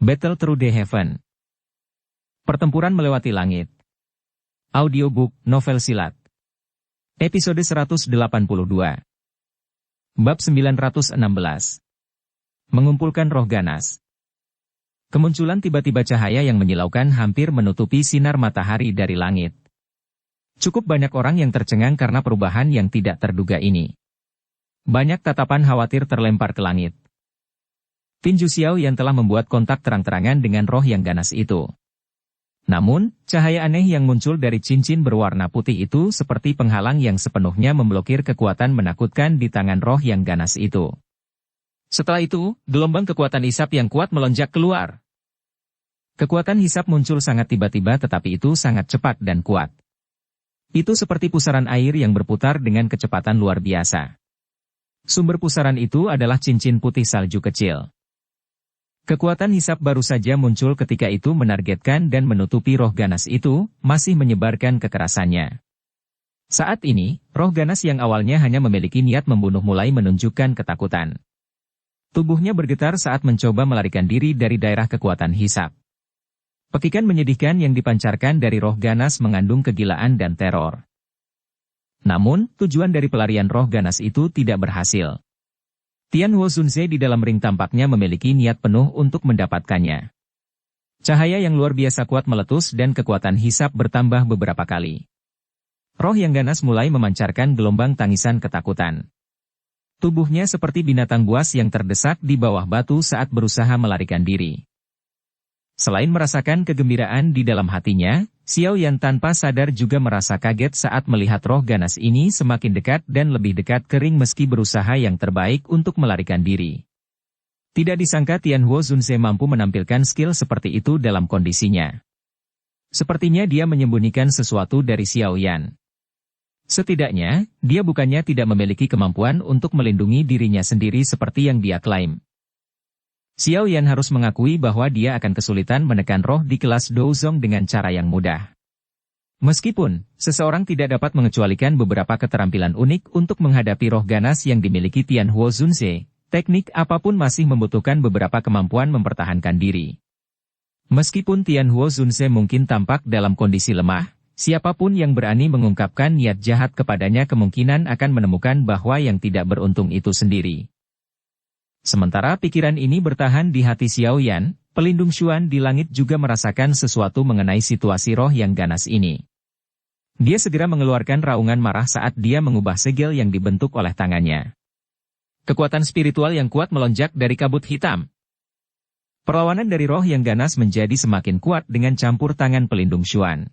Battle Through the Heaven. Pertempuran melewati langit. Audiobook, novel silat. Episode 182. Bab 916. Mengumpulkan roh ganas. Kemunculan tiba-tiba cahaya yang menyilaukan hampir menutupi sinar matahari dari langit. Cukup banyak orang yang tercengang karena perubahan yang tidak terduga ini. Banyak tatapan khawatir terlempar ke langit. Tin Juxiao yang telah membuat kontak terang-terangan dengan roh yang ganas itu. Namun, cahaya aneh yang muncul dari cincin berwarna putih itu seperti penghalang yang sepenuhnya memblokir kekuatan menakutkan di tangan roh yang ganas itu. Setelah itu, gelombang kekuatan hisap yang kuat melonjak keluar. Kekuatan hisap muncul sangat tiba-tiba tetapi itu sangat cepat dan kuat. Itu seperti pusaran air yang berputar dengan kecepatan luar biasa. Sumber pusaran itu adalah cincin putih salju kecil. Kekuatan hisap baru saja muncul ketika itu menargetkan dan menutupi roh ganas itu, masih menyebarkan kekerasannya. Saat ini, roh ganas yang awalnya hanya memiliki niat membunuh mulai menunjukkan ketakutan. Tubuhnya bergetar saat mencoba melarikan diri dari daerah kekuatan hisap. Pekikan menyedihkan yang dipancarkan dari roh ganas mengandung kegilaan dan teror. Namun, tujuan dari pelarian roh ganas itu tidak berhasil. Tian Huo Zunze di dalam ring tampaknya memiliki niat penuh untuk mendapatkannya. Cahaya yang luar biasa kuat meletus dan kekuatan hisap bertambah beberapa kali. Roh yang ganas mulai memancarkan gelombang tangisan ketakutan. Tubuhnya seperti binatang buas yang terdesak di bawah batu saat berusaha melarikan diri. Selain merasakan kegembiraan di dalam hatinya, Xiao Yan tanpa sadar juga merasa kaget saat melihat roh ganas ini semakin dekat dan lebih dekat ke ring meski berusaha yang terbaik untuk melarikan diri. Tidak disangka Tian Huo Zunze mampu menampilkan skill seperti itu dalam kondisinya. Sepertinya dia menyembunyikan sesuatu dari Xiao Yan. Setidaknya, dia bukannya tidak memiliki kemampuan untuk melindungi dirinya sendiri seperti yang dia klaim. Xiao Yan harus mengakui bahwa dia akan kesulitan menekan roh di kelas Douzong dengan cara yang mudah. Meskipun, seseorang tidak dapat mengecualikan beberapa keterampilan unik untuk menghadapi roh ganas yang dimiliki Tian Huo Zunze, teknik apapun masih membutuhkan beberapa kemampuan mempertahankan diri. Meskipun Tian Huo Zunze mungkin tampak dalam kondisi lemah, siapapun yang berani mengungkapkan niat jahat kepadanya kemungkinan akan menemukan bahwa yang tidak beruntung itu sendiri. Sementara pikiran ini bertahan di hati Xiao Yan, pelindung Xuan di langit juga merasakan sesuatu mengenai situasi roh yang ganas ini. Dia segera mengeluarkan raungan marah saat dia mengubah segel yang dibentuk oleh tangannya. Kekuatan spiritual yang kuat melonjak dari kabut hitam. Perlawanan dari roh yang ganas menjadi semakin kuat dengan campur tangan pelindung Xuan.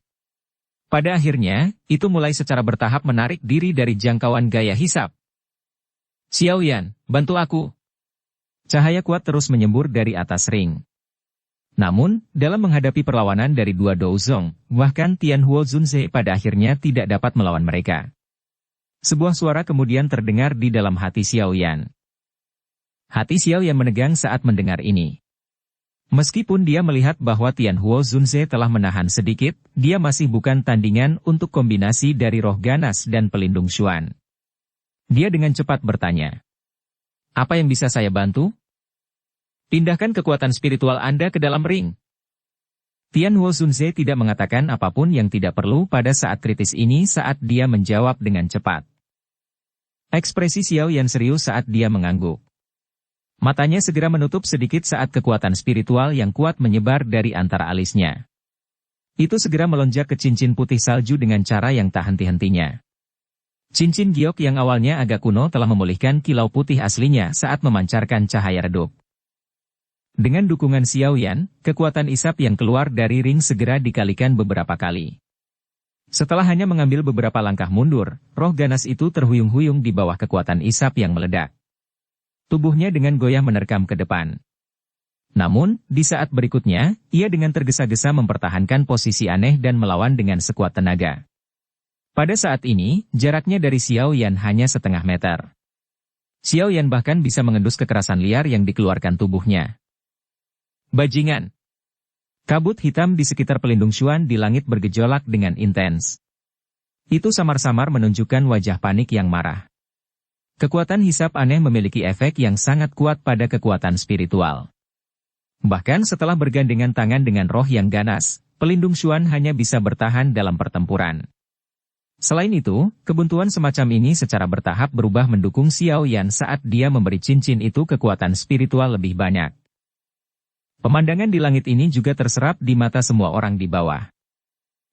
Pada akhirnya, itu mulai secara bertahap menarik diri dari jangkauan gaya hisap. Xiao Yan, bantu aku. Cahaya kuat terus menyembur dari atas ring. Namun, dalam menghadapi perlawanan dari dua Douzong, bahkan Tian Huo Zunze pada akhirnya tidak dapat melawan mereka. Sebuah suara kemudian terdengar di dalam hati Xiao Yan. Hati Xiao Yan menegang saat mendengar ini. Meskipun dia melihat bahwa Tian Huo Zunze telah menahan sedikit, dia masih bukan tandingan untuk kombinasi dari roh ganas dan pelindung Xuan. Dia dengan cepat bertanya, "Apa yang bisa saya bantu?" "Pindahkan kekuatan spiritual Anda ke dalam ring." Tian Huo Zunze tidak mengatakan apapun yang tidak perlu pada saat kritis ini saat dia menjawab dengan cepat. Ekspresi Xiao Yan serius saat dia mengangguk. Matanya segera menutup sedikit saat kekuatan spiritual yang kuat menyebar dari antara alisnya. Itu segera melonjak ke cincin putih salju dengan cara yang tak henti-hentinya. Cincin giok yang awalnya agak kuno telah memulihkan kilau putih aslinya saat memancarkan cahaya redup. Dengan dukungan Xiao Yan, kekuatan isap yang keluar dari ring segera dikalikan beberapa kali. Setelah hanya mengambil beberapa langkah mundur, roh ganas itu terhuyung-huyung di bawah kekuatan isap yang meledak. Tubuhnya dengan goyah menerkam ke depan. Namun, di saat berikutnya, ia dengan tergesa-gesa mempertahankan posisi aneh dan melawan dengan sekuat tenaga. Pada saat ini, jaraknya dari Xiao Yan hanya setengah meter. Xiao Yan bahkan bisa mengendus kekerasan liar yang dikeluarkan tubuhnya. Bajingan! Kabut hitam di sekitar pelindung Xuan di langit bergejolak dengan intens. Itu samar-samar menunjukkan wajah panik yang marah. Kekuatan hisap aneh memiliki efek yang sangat kuat pada kekuatan spiritual. Bahkan setelah bergandengan tangan dengan roh yang ganas, pelindung Xuan hanya bisa bertahan dalam pertempuran. Selain itu, kebuntuan semacam ini secara bertahap berubah mendukung Xiao Yan saat dia memberi cincin itu kekuatan spiritual lebih banyak. Pemandangan di langit ini juga terserap di mata semua orang di bawah.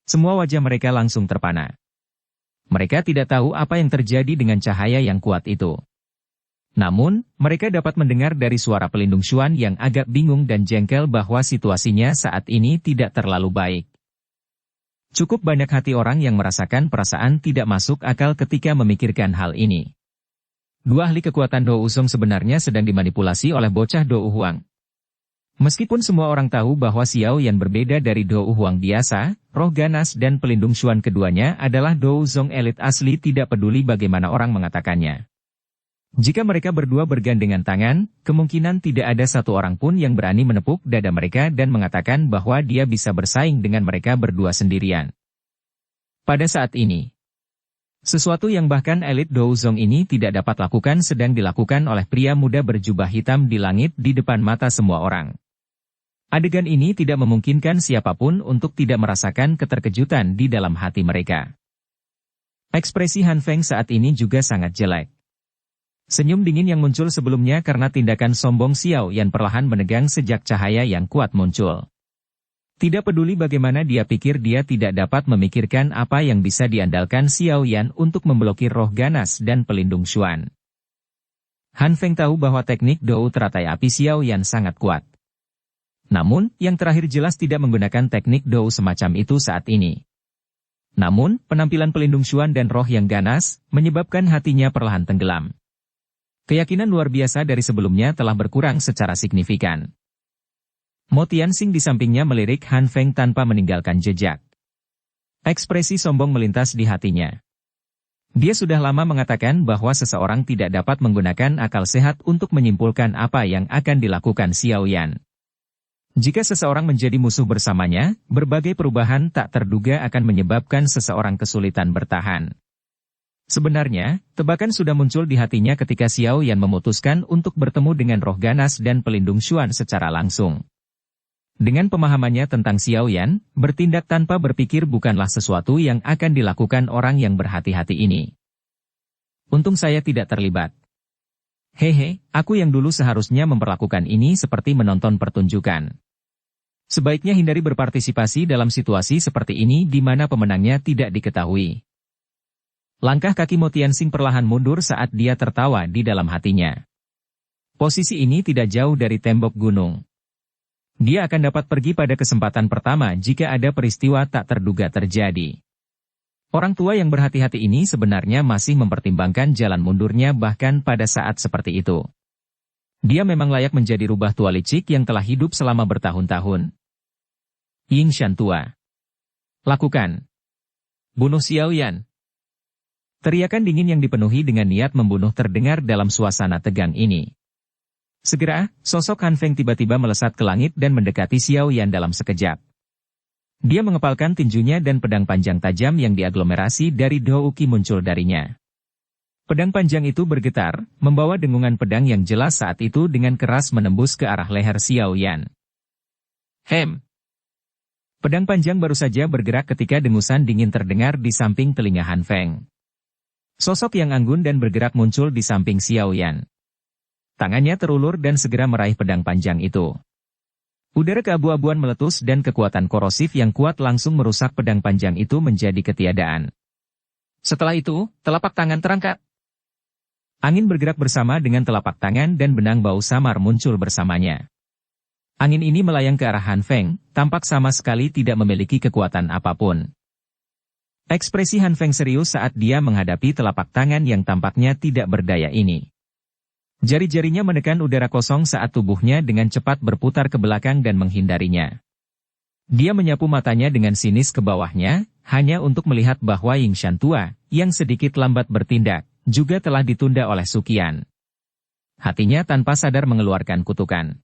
Semua wajah mereka langsung terpana. Mereka tidak tahu apa yang terjadi dengan cahaya yang kuat itu. Namun, mereka dapat mendengar dari suara pelindung Xuan yang agak bingung dan jengkel bahwa situasinya saat ini tidak terlalu baik. Cukup banyak hati orang yang merasakan perasaan tidak masuk akal ketika memikirkan hal ini. Dua ahli kekuatan Dou Usong sebenarnya sedang dimanipulasi oleh bocah Dou Huang. Meskipun semua orang tahu bahwa Xiao Yan berbeda dari Dou Huang biasa, roh ganas dan pelindung Xuan keduanya adalah Dou Zong elit asli, tidak peduli bagaimana orang mengatakannya. Jika mereka berdua bergandengan tangan, kemungkinan tidak ada satu orang pun yang berani menepuk dada mereka dan mengatakan bahwa dia bisa bersaing dengan mereka berdua sendirian. Pada saat ini, sesuatu yang bahkan elit Dou Zong ini tidak dapat lakukan sedang dilakukan oleh pria muda berjubah hitam di langit di depan mata semua orang. Adegan ini tidak memungkinkan siapapun untuk tidak merasakan keterkejutan di dalam hati mereka. Ekspresi Han Feng saat ini juga sangat jelek. Senyum dingin yang muncul sebelumnya karena tindakan sombong Xiao Yan perlahan menegang sejak cahaya yang kuat muncul. Tidak peduli bagaimana dia pikir, dia tidak dapat memikirkan apa yang bisa diandalkan Xiao Yan untuk memblokir roh ganas dan pelindung Xuan. Han Feng tahu bahwa teknik Dou teratai api Xiao Yan sangat kuat. Namun, yang terakhir jelas tidak menggunakan teknik Dou semacam itu saat ini. Namun, penampilan pelindung Xuan dan roh yang ganas menyebabkan hatinya perlahan tenggelam. Keyakinan luar biasa dari sebelumnya telah berkurang secara signifikan. Mo Tianxing di sampingnya melirik Han Feng tanpa meninggalkan jejak. Ekspresi sombong melintas di hatinya. Dia sudah lama mengatakan bahwa seseorang tidak dapat menggunakan akal sehat untuk menyimpulkan apa yang akan dilakukan Xiao Yan. Jika seseorang menjadi musuh bersamanya, berbagai perubahan tak terduga akan menyebabkan seseorang kesulitan bertahan. Sebenarnya, tebakan sudah muncul di hatinya ketika Xiao Yan memutuskan untuk bertemu dengan roh ganas dan pelindung Xuan secara langsung. Dengan pemahamannya tentang Xiao Yan, bertindak tanpa berpikir bukanlah sesuatu yang akan dilakukan orang yang berhati-hati ini. Untung saya tidak terlibat. Hehe, aku yang dulu seharusnya memperlakukan ini seperti menonton pertunjukan. Sebaiknya hindari berpartisipasi dalam situasi seperti ini di mana pemenangnya tidak diketahui. Langkah kaki Mo Tianxing perlahan mundur saat dia tertawa di dalam hatinya. Posisi ini tidak jauh dari tembok gunung. Dia akan dapat pergi pada kesempatan pertama jika ada peristiwa tak terduga terjadi. Orang tua yang berhati-hati ini sebenarnya masih mempertimbangkan jalan mundurnya bahkan pada saat seperti itu. Dia memang layak menjadi rubah tua licik yang telah hidup selama bertahun-tahun. Ying Shan tua. Lakukan. Bunuh Xiao Yan. Teriakan dingin yang dipenuhi dengan niat membunuh terdengar dalam suasana tegang ini. Segera, sosok Han Feng tiba-tiba melesat ke langit dan mendekati Xiao Yan dalam sekejap. Dia mengepalkan tinjunya dan pedang panjang tajam yang diaglomerasi dari Dou Qi muncul darinya. Pedang panjang itu bergetar, membawa dengungan pedang yang jelas saat itu dengan keras menembus ke arah leher Xiao Yan. Hem! Pedang panjang baru saja bergerak ketika dengusan dingin terdengar di samping telinga Han Feng. Sosok yang anggun dan bergerak muncul di samping Xiao Yan. Tangannya terulur dan segera meraih pedang panjang itu. Udara keabu-abuan meletus dan kekuatan korosif yang kuat langsung merusak pedang panjang itu menjadi ketiadaan. Setelah itu, telapak tangan terangkat. Angin bergerak bersama dengan telapak tangan dan benang bau samar muncul bersamanya. Angin ini melayang ke arah Han Feng, tampak sama sekali tidak memiliki kekuatan apapun. Ekspresi Han Feng serius saat dia menghadapi telapak tangan yang tampaknya tidak berdaya ini. Jari-jarinya menekan udara kosong saat tubuhnya dengan cepat berputar ke belakang dan menghindarinya. Dia menyapu matanya dengan sinis ke bawahnya, hanya untuk melihat bahwa Ying Shan tua, yang sedikit lambat bertindak, juga telah ditunda oleh Suqian. Hatinya tanpa sadar mengeluarkan kutukan.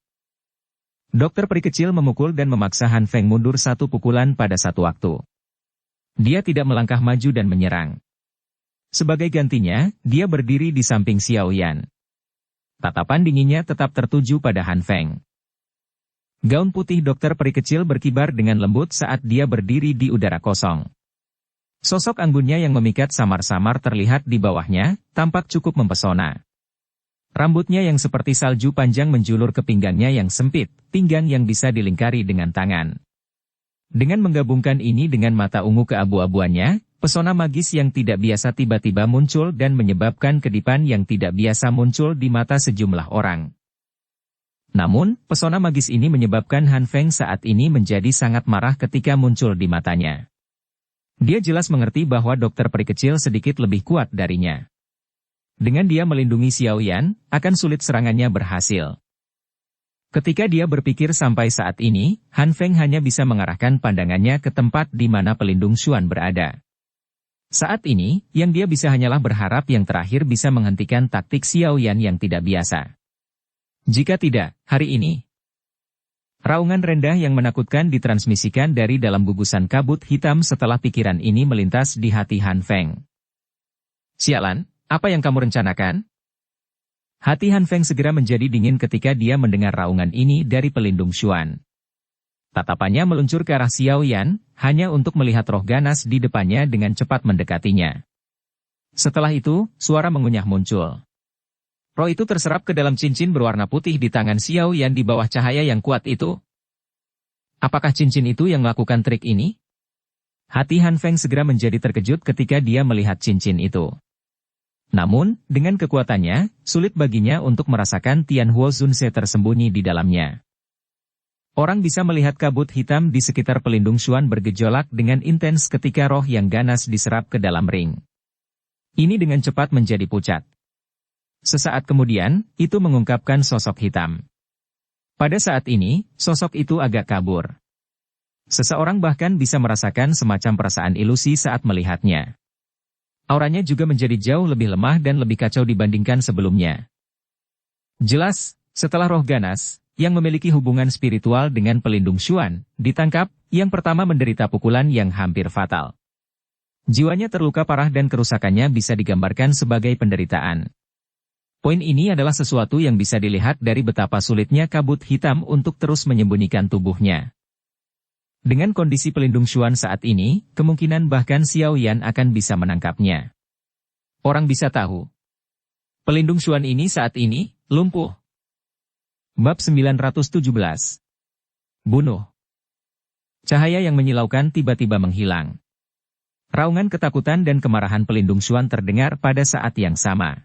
Dokter peri kecil memukul dan memaksa Han Feng mundur satu pukulan pada satu waktu. Dia tidak melangkah maju dan menyerang. Sebagai gantinya, dia berdiri di samping Xiao Yan. Tatapan dinginnya tetap tertuju pada Han Feng. Gaun putih dokter peri kecil berkibar dengan lembut saat dia berdiri di udara kosong. Sosok anggunnya yang memikat samar-samar terlihat di bawahnya, tampak cukup mempesona. Rambutnya yang seperti salju panjang menjulur ke pinggangnya yang sempit, pinggang yang bisa dilingkari dengan tangan. Dengan menggabungkan ini dengan mata ungu keabu-abuannya, pesona magis yang tidak biasa tiba-tiba muncul dan menyebabkan kedipan yang tidak biasa muncul di mata sejumlah orang. Namun, pesona magis ini menyebabkan Han Feng saat ini menjadi sangat marah ketika muncul di matanya. Dia jelas mengerti bahwa dokter peri kecil sedikit lebih kuat darinya. Dengan dia melindungi Xiao Yan, akan sulit serangannya berhasil. Ketika dia berpikir sampai saat ini, Han Feng hanya bisa mengarahkan pandangannya ke tempat di mana pelindung Xuan berada. Saat ini, yang dia bisa hanyalah berharap yang terakhir bisa menghentikan taktik Xiao Yan yang tidak biasa. Jika tidak, hari ini. Raungan rendah yang menakutkan ditransmisikan dari dalam gugusan kabut hitam setelah pikiran ini melintas di hati Han Feng. Sialan, apa yang kamu rencanakan? Hati Han Feng segera menjadi dingin ketika dia mendengar raungan ini dari pelindung Xuan. Tatapannya meluncur ke arah Xiao Yan, hanya untuk melihat roh ganas di depannya dengan cepat mendekatinya. Setelah itu, suara mengunyah muncul. Roh itu terserap ke dalam cincin berwarna putih di tangan Xiao Yan di bawah cahaya yang kuat itu. Apakah cincin itu yang melakukan trik ini? Hati Han Feng segera menjadi terkejut ketika dia melihat cincin itu. Namun, dengan kekuatannya, sulit baginya untuk merasakan Tianhuo Zunze tersembunyi di dalamnya. Orang bisa melihat kabut hitam di sekitar pelindung Xuan bergejolak dengan intens ketika roh yang ganas diserap ke dalam ring. Ini dengan cepat menjadi pucat. Sesaat kemudian, itu mengungkapkan sosok hitam. Pada saat ini, sosok itu agak kabur. Seseorang bahkan bisa merasakan semacam perasaan ilusi saat melihatnya. Auranya juga menjadi jauh lebih lemah dan lebih kacau dibandingkan sebelumnya. Jelas, setelah roh ganas, yang memiliki hubungan spiritual dengan pelindung Xuan, ditangkap, yang pertama menderita pukulan yang hampir fatal. Jiwanya terluka parah dan kerusakannya bisa digambarkan sebagai penderitaan. Poin ini adalah sesuatu yang bisa dilihat dari betapa sulitnya kabut hitam untuk terus menyembunyikan tubuhnya. Dengan kondisi pelindung Xuan saat ini, kemungkinan bahkan Xiao Yan akan bisa menangkapnya. Orang bisa tahu. Pelindung Xuan ini saat ini, lumpuh. Bab 917. Bunuh. Cahaya yang menyilaukan tiba-tiba menghilang. Raungan ketakutan dan kemarahan pelindung Xuan terdengar pada saat yang sama.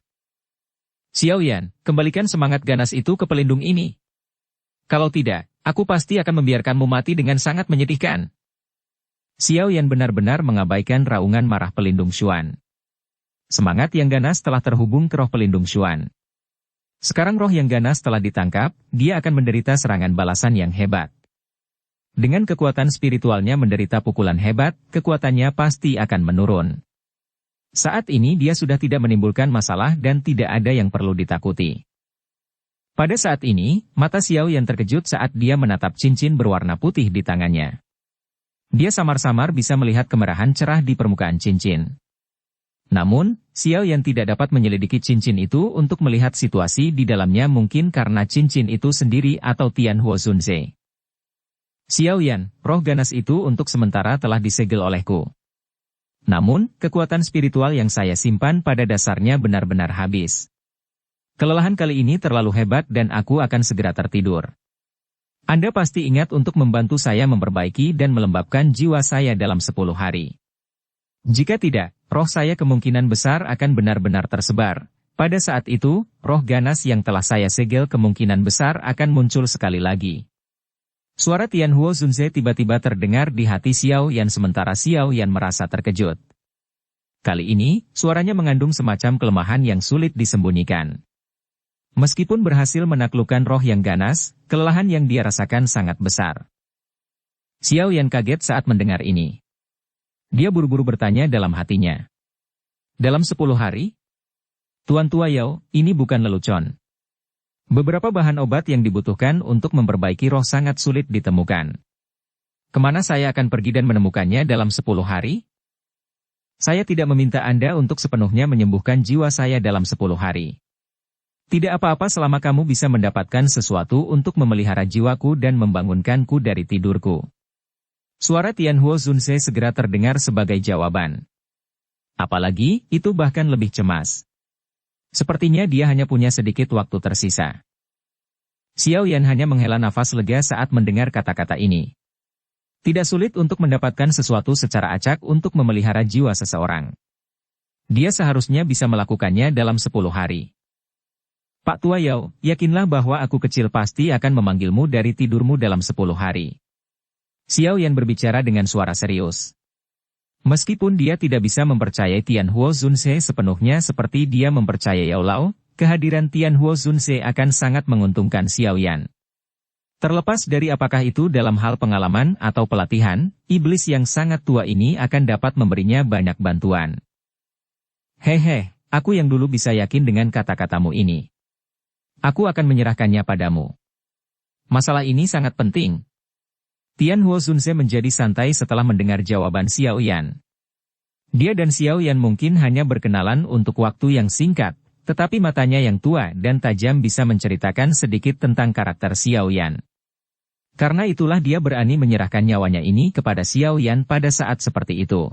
Xiao Yan, kembalikan semangat ganas itu ke pelindung ini. Kalau tidak, aku pasti akan membiarkanmu mati dengan sangat menyedihkan. Xiao Yan benar-benar mengabaikan raungan marah pelindung Xuan. Semangat yang ganas telah terhubung ke roh pelindung Xuan. Sekarang roh yang ganas telah ditangkap, dia akan menderita serangan balasan yang hebat. Dengan kekuatan spiritualnya menderita pukulan hebat, kekuatannya pasti akan menurun. Saat ini dia sudah tidak menimbulkan masalah dan tidak ada yang perlu ditakuti. Pada saat ini, mata Xiao Yan terkejut saat dia menatap cincin berwarna putih di tangannya. Dia samar-samar bisa melihat kemerahan cerah di permukaan cincin. Namun, Xiao Yan tidak dapat menyelidiki cincin itu untuk melihat situasi di dalamnya mungkin karena cincin itu sendiri atau Tianhuo Zunze. Xiao Yan, roh ganas itu untuk sementara telah disegel olehku. Namun, kekuatan spiritual yang saya simpan pada dasarnya benar-benar habis. Kelelahan kali ini terlalu hebat dan aku akan segera tertidur. Anda pasti ingat untuk membantu saya memperbaiki dan melembabkan jiwa saya dalam 10 hari. Jika tidak, roh saya kemungkinan besar akan benar-benar tersebar. Pada saat itu, roh ganas yang telah saya segel kemungkinan besar akan muncul sekali lagi. Suara Tianhuo Zunze tiba-tiba terdengar di hati Xiao Yan sementara Xiao Yan merasa terkejut. Kali ini, suaranya mengandung semacam kelemahan yang sulit disembunyikan. Meskipun berhasil menaklukkan roh yang ganas, kelelahan yang dia rasakan sangat besar. Xiao Yan kaget saat mendengar ini. Dia buru-buru bertanya dalam hatinya. Dalam 10 hari? Tuan Tua Yao, ini bukan lelucon. Beberapa bahan obat yang dibutuhkan untuk memperbaiki roh sangat sulit ditemukan. Kemana saya akan pergi dan menemukannya dalam 10 hari? Saya tidak meminta Anda untuk sepenuhnya menyembuhkan jiwa saya dalam 10 hari. Tidak apa-apa selama kamu bisa mendapatkan sesuatu untuk memelihara jiwaku dan membangunkanku dari tidurku. Suara Tianhuo Zunse segera terdengar sebagai jawaban. Apalagi, itu bahkan lebih cemas. Sepertinya dia hanya punya sedikit waktu tersisa. Xiao Yan hanya menghela nafas lega saat mendengar kata-kata ini. Tidak sulit untuk mendapatkan sesuatu secara acak untuk memelihara jiwa seseorang. Dia seharusnya bisa melakukannya dalam 10 hari. Pak Tua Yao, yakinlah bahwa aku kecil pasti akan memanggilmu dari tidurmu dalam 10 hari. Xiao Yan berbicara dengan suara serius. Meskipun dia tidak bisa mempercayai Tianhuo Zunse sepenuhnya seperti dia mempercayai Yao Lao, kehadiran Tianhuo Zunse akan sangat menguntungkan Xiao Yan. Terlepas dari apakah itu dalam hal pengalaman atau pelatihan, iblis yang sangat tua ini akan dapat memberinya banyak bantuan. Hehe, aku yang dulu bisa yakin dengan kata-katamu ini. Aku akan menyerahkannya padamu. Masalah ini sangat penting. Tianhuo Zunse menjadi santai setelah mendengar jawaban Xiao Yan. Dia dan Xiao Yan mungkin hanya berkenalan untuk waktu yang singkat, tetapi matanya yang tua dan tajam bisa menceritakan sedikit tentang karakter Xiao Yan. Karena itulah dia berani menyerahkan nyawanya ini kepada Xiao Yan pada saat seperti itu.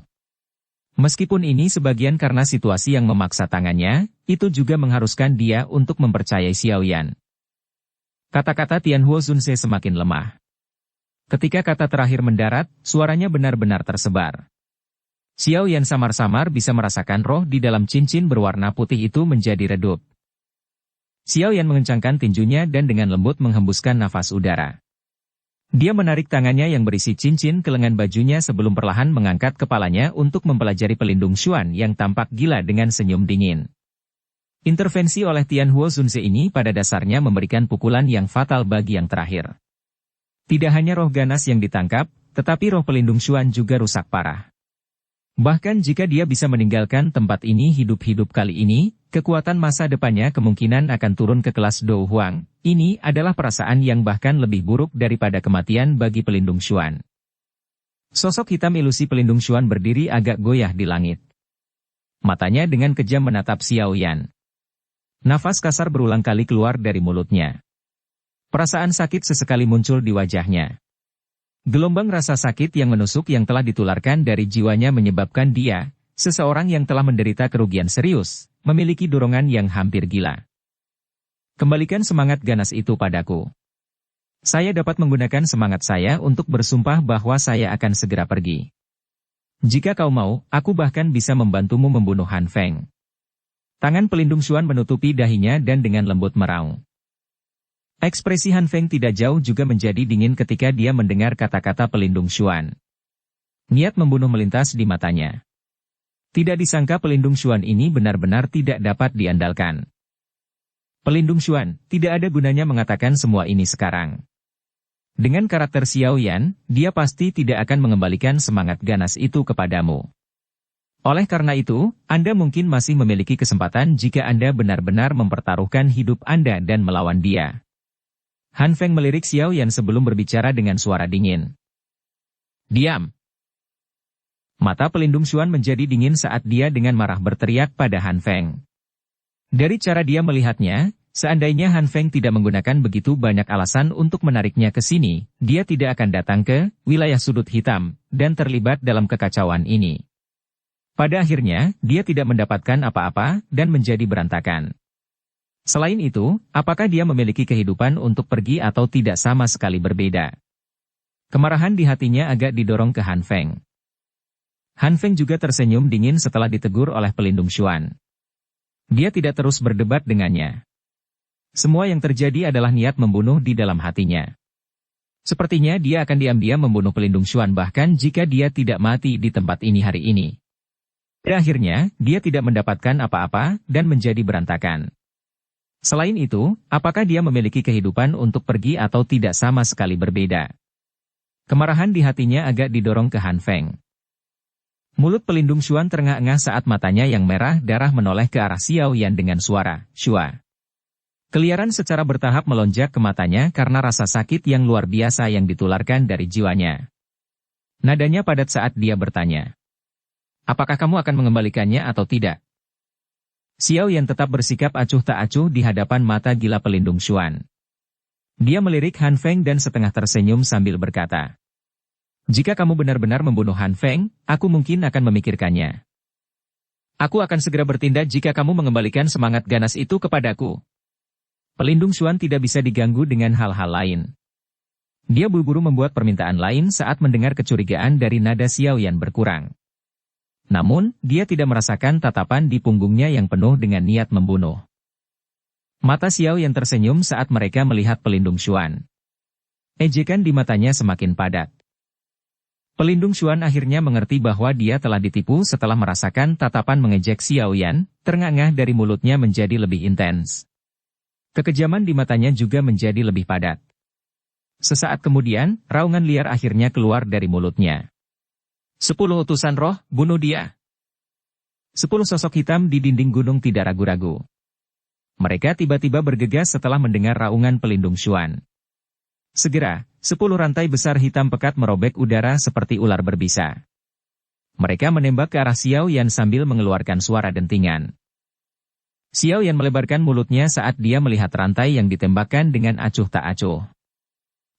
Meskipun ini sebagian karena situasi yang memaksa tangannya, itu juga mengharuskan dia untuk mempercayai Xiao Yan. Kata-kata Tianhuo Zunse semakin lemah. Ketika kata terakhir mendarat, suaranya benar-benar tersebar. Xiao Yan samar-samar bisa merasakan roh di dalam cincin berwarna putih itu menjadi redup. Xiao Yan mengencangkan tinjunya dan dengan lembut menghembuskan nafas udara. Dia menarik tangannya yang berisi cincin ke lengan bajunya sebelum perlahan mengangkat kepalanya untuk mempelajari pelindung Xuan yang tampak gila dengan senyum dingin. Intervensi oleh Tianhuo Zunse ini pada dasarnya memberikan pukulan yang fatal bagi yang terakhir. Tidak hanya roh ganas yang ditangkap, tetapi roh pelindung Xuan juga rusak parah. Bahkan jika dia bisa meninggalkan tempat ini hidup-hidup kali ini, kekuatan masa depannya kemungkinan akan turun ke kelas Dou Huang. Ini adalah perasaan yang bahkan lebih buruk daripada kematian bagi pelindung Xuan. Sosok hitam ilusi pelindung Xuan berdiri agak goyah di langit. Matanya dengan kejam menatap Xiao Yan. Nafas kasar berulang kali keluar dari mulutnya. Perasaan sakit sesekali muncul di wajahnya. Gelombang rasa sakit yang menusuk yang telah ditularkan dari jiwanya menyebabkan dia, seseorang yang telah menderita kerugian serius, memiliki dorongan yang hampir gila. Kembalikan semangat ganas itu padaku. Saya dapat menggunakan semangat saya untuk bersumpah bahwa saya akan segera pergi. Jika kau mau, aku bahkan bisa membantumu membunuh Han Feng. Tangan pelindung Xuan menutupi dahinya dan dengan lembut meraung. Ekspresi Han Feng tidak jauh juga menjadi dingin ketika dia mendengar kata-kata pelindung Xuan. Niat membunuh melintas di matanya. Tidak disangka pelindung Xuan ini benar-benar tidak dapat diandalkan. Pelindung Xuan, tidak ada gunanya mengatakan semua ini sekarang. Dengan karakter Xiao Yan, dia pasti tidak akan mengembalikan semangat ganas itu kepadamu. Oleh karena itu, Anda mungkin masih memiliki kesempatan jika Anda benar-benar mempertaruhkan hidup Anda dan melawan dia. Han Feng melirik Xiao Yan sebelum berbicara dengan suara dingin. Diam. Mata pelindung Xuan menjadi dingin saat dia dengan marah berteriak pada Han Feng. Dari cara dia melihatnya, seandainya Han Feng tidak menggunakan begitu banyak alasan untuk menariknya ke sini, dia tidak akan datang ke wilayah sudut hitam dan terlibat dalam kekacauan ini. Pada akhirnya, dia tidak mendapatkan apa-apa dan menjadi berantakan. Selain itu, apakah dia memiliki kehidupan untuk pergi atau tidak sama sekali berbeda? Kemarahan di hatinya agak didorong ke Han Feng. Han Feng juga tersenyum dingin setelah ditegur oleh pelindung Xuan. Dia tidak terus berdebat dengannya. Semua yang terjadi adalah niat membunuh di dalam hatinya. Sepertinya dia akan diam-diam membunuh pelindung Xuan bahkan jika dia tidak mati di tempat ini hari ini. Pada akhirnya, dia tidak mendapatkan apa-apa dan menjadi berantakan. Selain itu, apakah dia memiliki kehidupan untuk pergi atau tidak sama sekali berbeda? Kemarahan di hatinya agak didorong ke Han Feng. Mulut pelindung Xuan terengah-engah saat matanya yang merah darah menoleh ke arah Xiao Yan dengan suara, "Shua." Keliaran secara bertahap melonjak ke matanya karena rasa sakit yang luar biasa yang ditularkan dari jiwanya. Nadanya padat saat dia bertanya. "Apakah kamu akan mengembalikannya atau tidak?" Xiao Yan tetap bersikap acuh tak acuh di hadapan mata gila pelindung Xuan. Dia melirik Han Feng dan setengah tersenyum sambil berkata, "Jika kamu benar-benar membunuh Han Feng, aku mungkin akan memikirkannya. Aku akan segera bertindak jika kamu mengembalikan semangat ganas itu kepadaku." Pelindung Xuan tidak bisa diganggu dengan hal-hal lain. Dia buru-buru membuat permintaan lain saat mendengar kecurigaan dari nada Xiao Yan berkurang. Namun, dia tidak merasakan tatapan di punggungnya yang penuh dengan niat membunuh. Mata Xiao Yan tersenyum saat mereka melihat pelindung Xuan. Ejekan di matanya semakin padat. Pelindung Xuan akhirnya mengerti bahwa dia telah ditipu setelah merasakan tatapan mengejek Xiao Yan, ternganga dari mulutnya menjadi lebih intens. Kekejaman di matanya juga menjadi lebih padat. Sesaat kemudian, raungan liar akhirnya keluar dari mulutnya. 10 utusan roh, bunuh dia. 10 sosok hitam di dinding gunung tidak ragu-ragu. Mereka tiba-tiba bergegas setelah mendengar raungan pelindung Xuan. Segera, 10 rantai besar hitam pekat merobek udara seperti ular berbisa. Mereka menembak ke arah Xiao Yan sambil mengeluarkan suara dentingan. Xiao Yan melebarkan mulutnya saat dia melihat rantai yang ditembakkan dengan acuh tak acuh.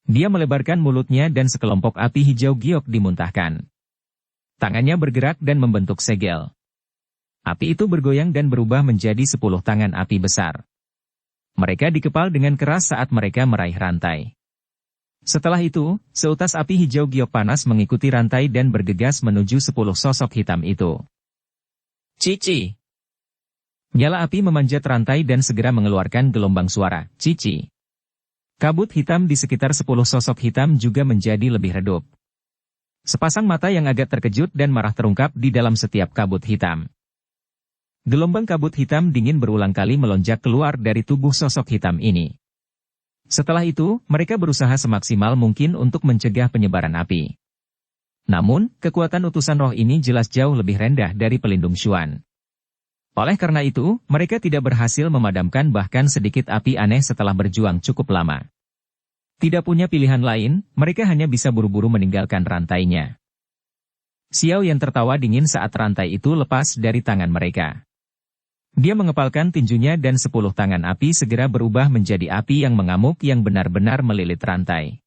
Dia melebarkan mulutnya dan sekelompok api hijau giok dimuntahkan. Tangannya bergerak dan membentuk segel. Api itu bergoyang dan berubah menjadi 10 tangan api besar. Mereka dikepal dengan keras saat mereka meraih rantai. Setelah itu, seutas api hijau giok panas mengikuti rantai dan bergegas menuju 10 sosok hitam itu. Cici. Nyala api memanjat rantai dan segera mengeluarkan gelombang suara, cici. Kabut hitam di sekitar 10 sosok hitam juga menjadi lebih redup. Sepasang mata yang agak terkejut dan marah terungkap di dalam setiap kabut hitam. Gelombang kabut hitam dingin berulang kali melonjak keluar dari tubuh sosok hitam ini. Setelah itu, mereka berusaha semaksimal mungkin untuk mencegah penyebaran api. Namun, kekuatan utusan roh ini jelas jauh lebih rendah dari pelindung Xuan. Oleh karena itu, mereka tidak berhasil memadamkan bahkan sedikit api aneh setelah berjuang cukup lama. Tidak punya pilihan lain, mereka hanya bisa buru-buru meninggalkan rantainya. Xiao Yan tertawa dingin saat rantai itu lepas dari tangan mereka. Dia mengepalkan tinjunya dan 10 tangan api segera berubah menjadi api yang mengamuk yang benar-benar melilit rantai.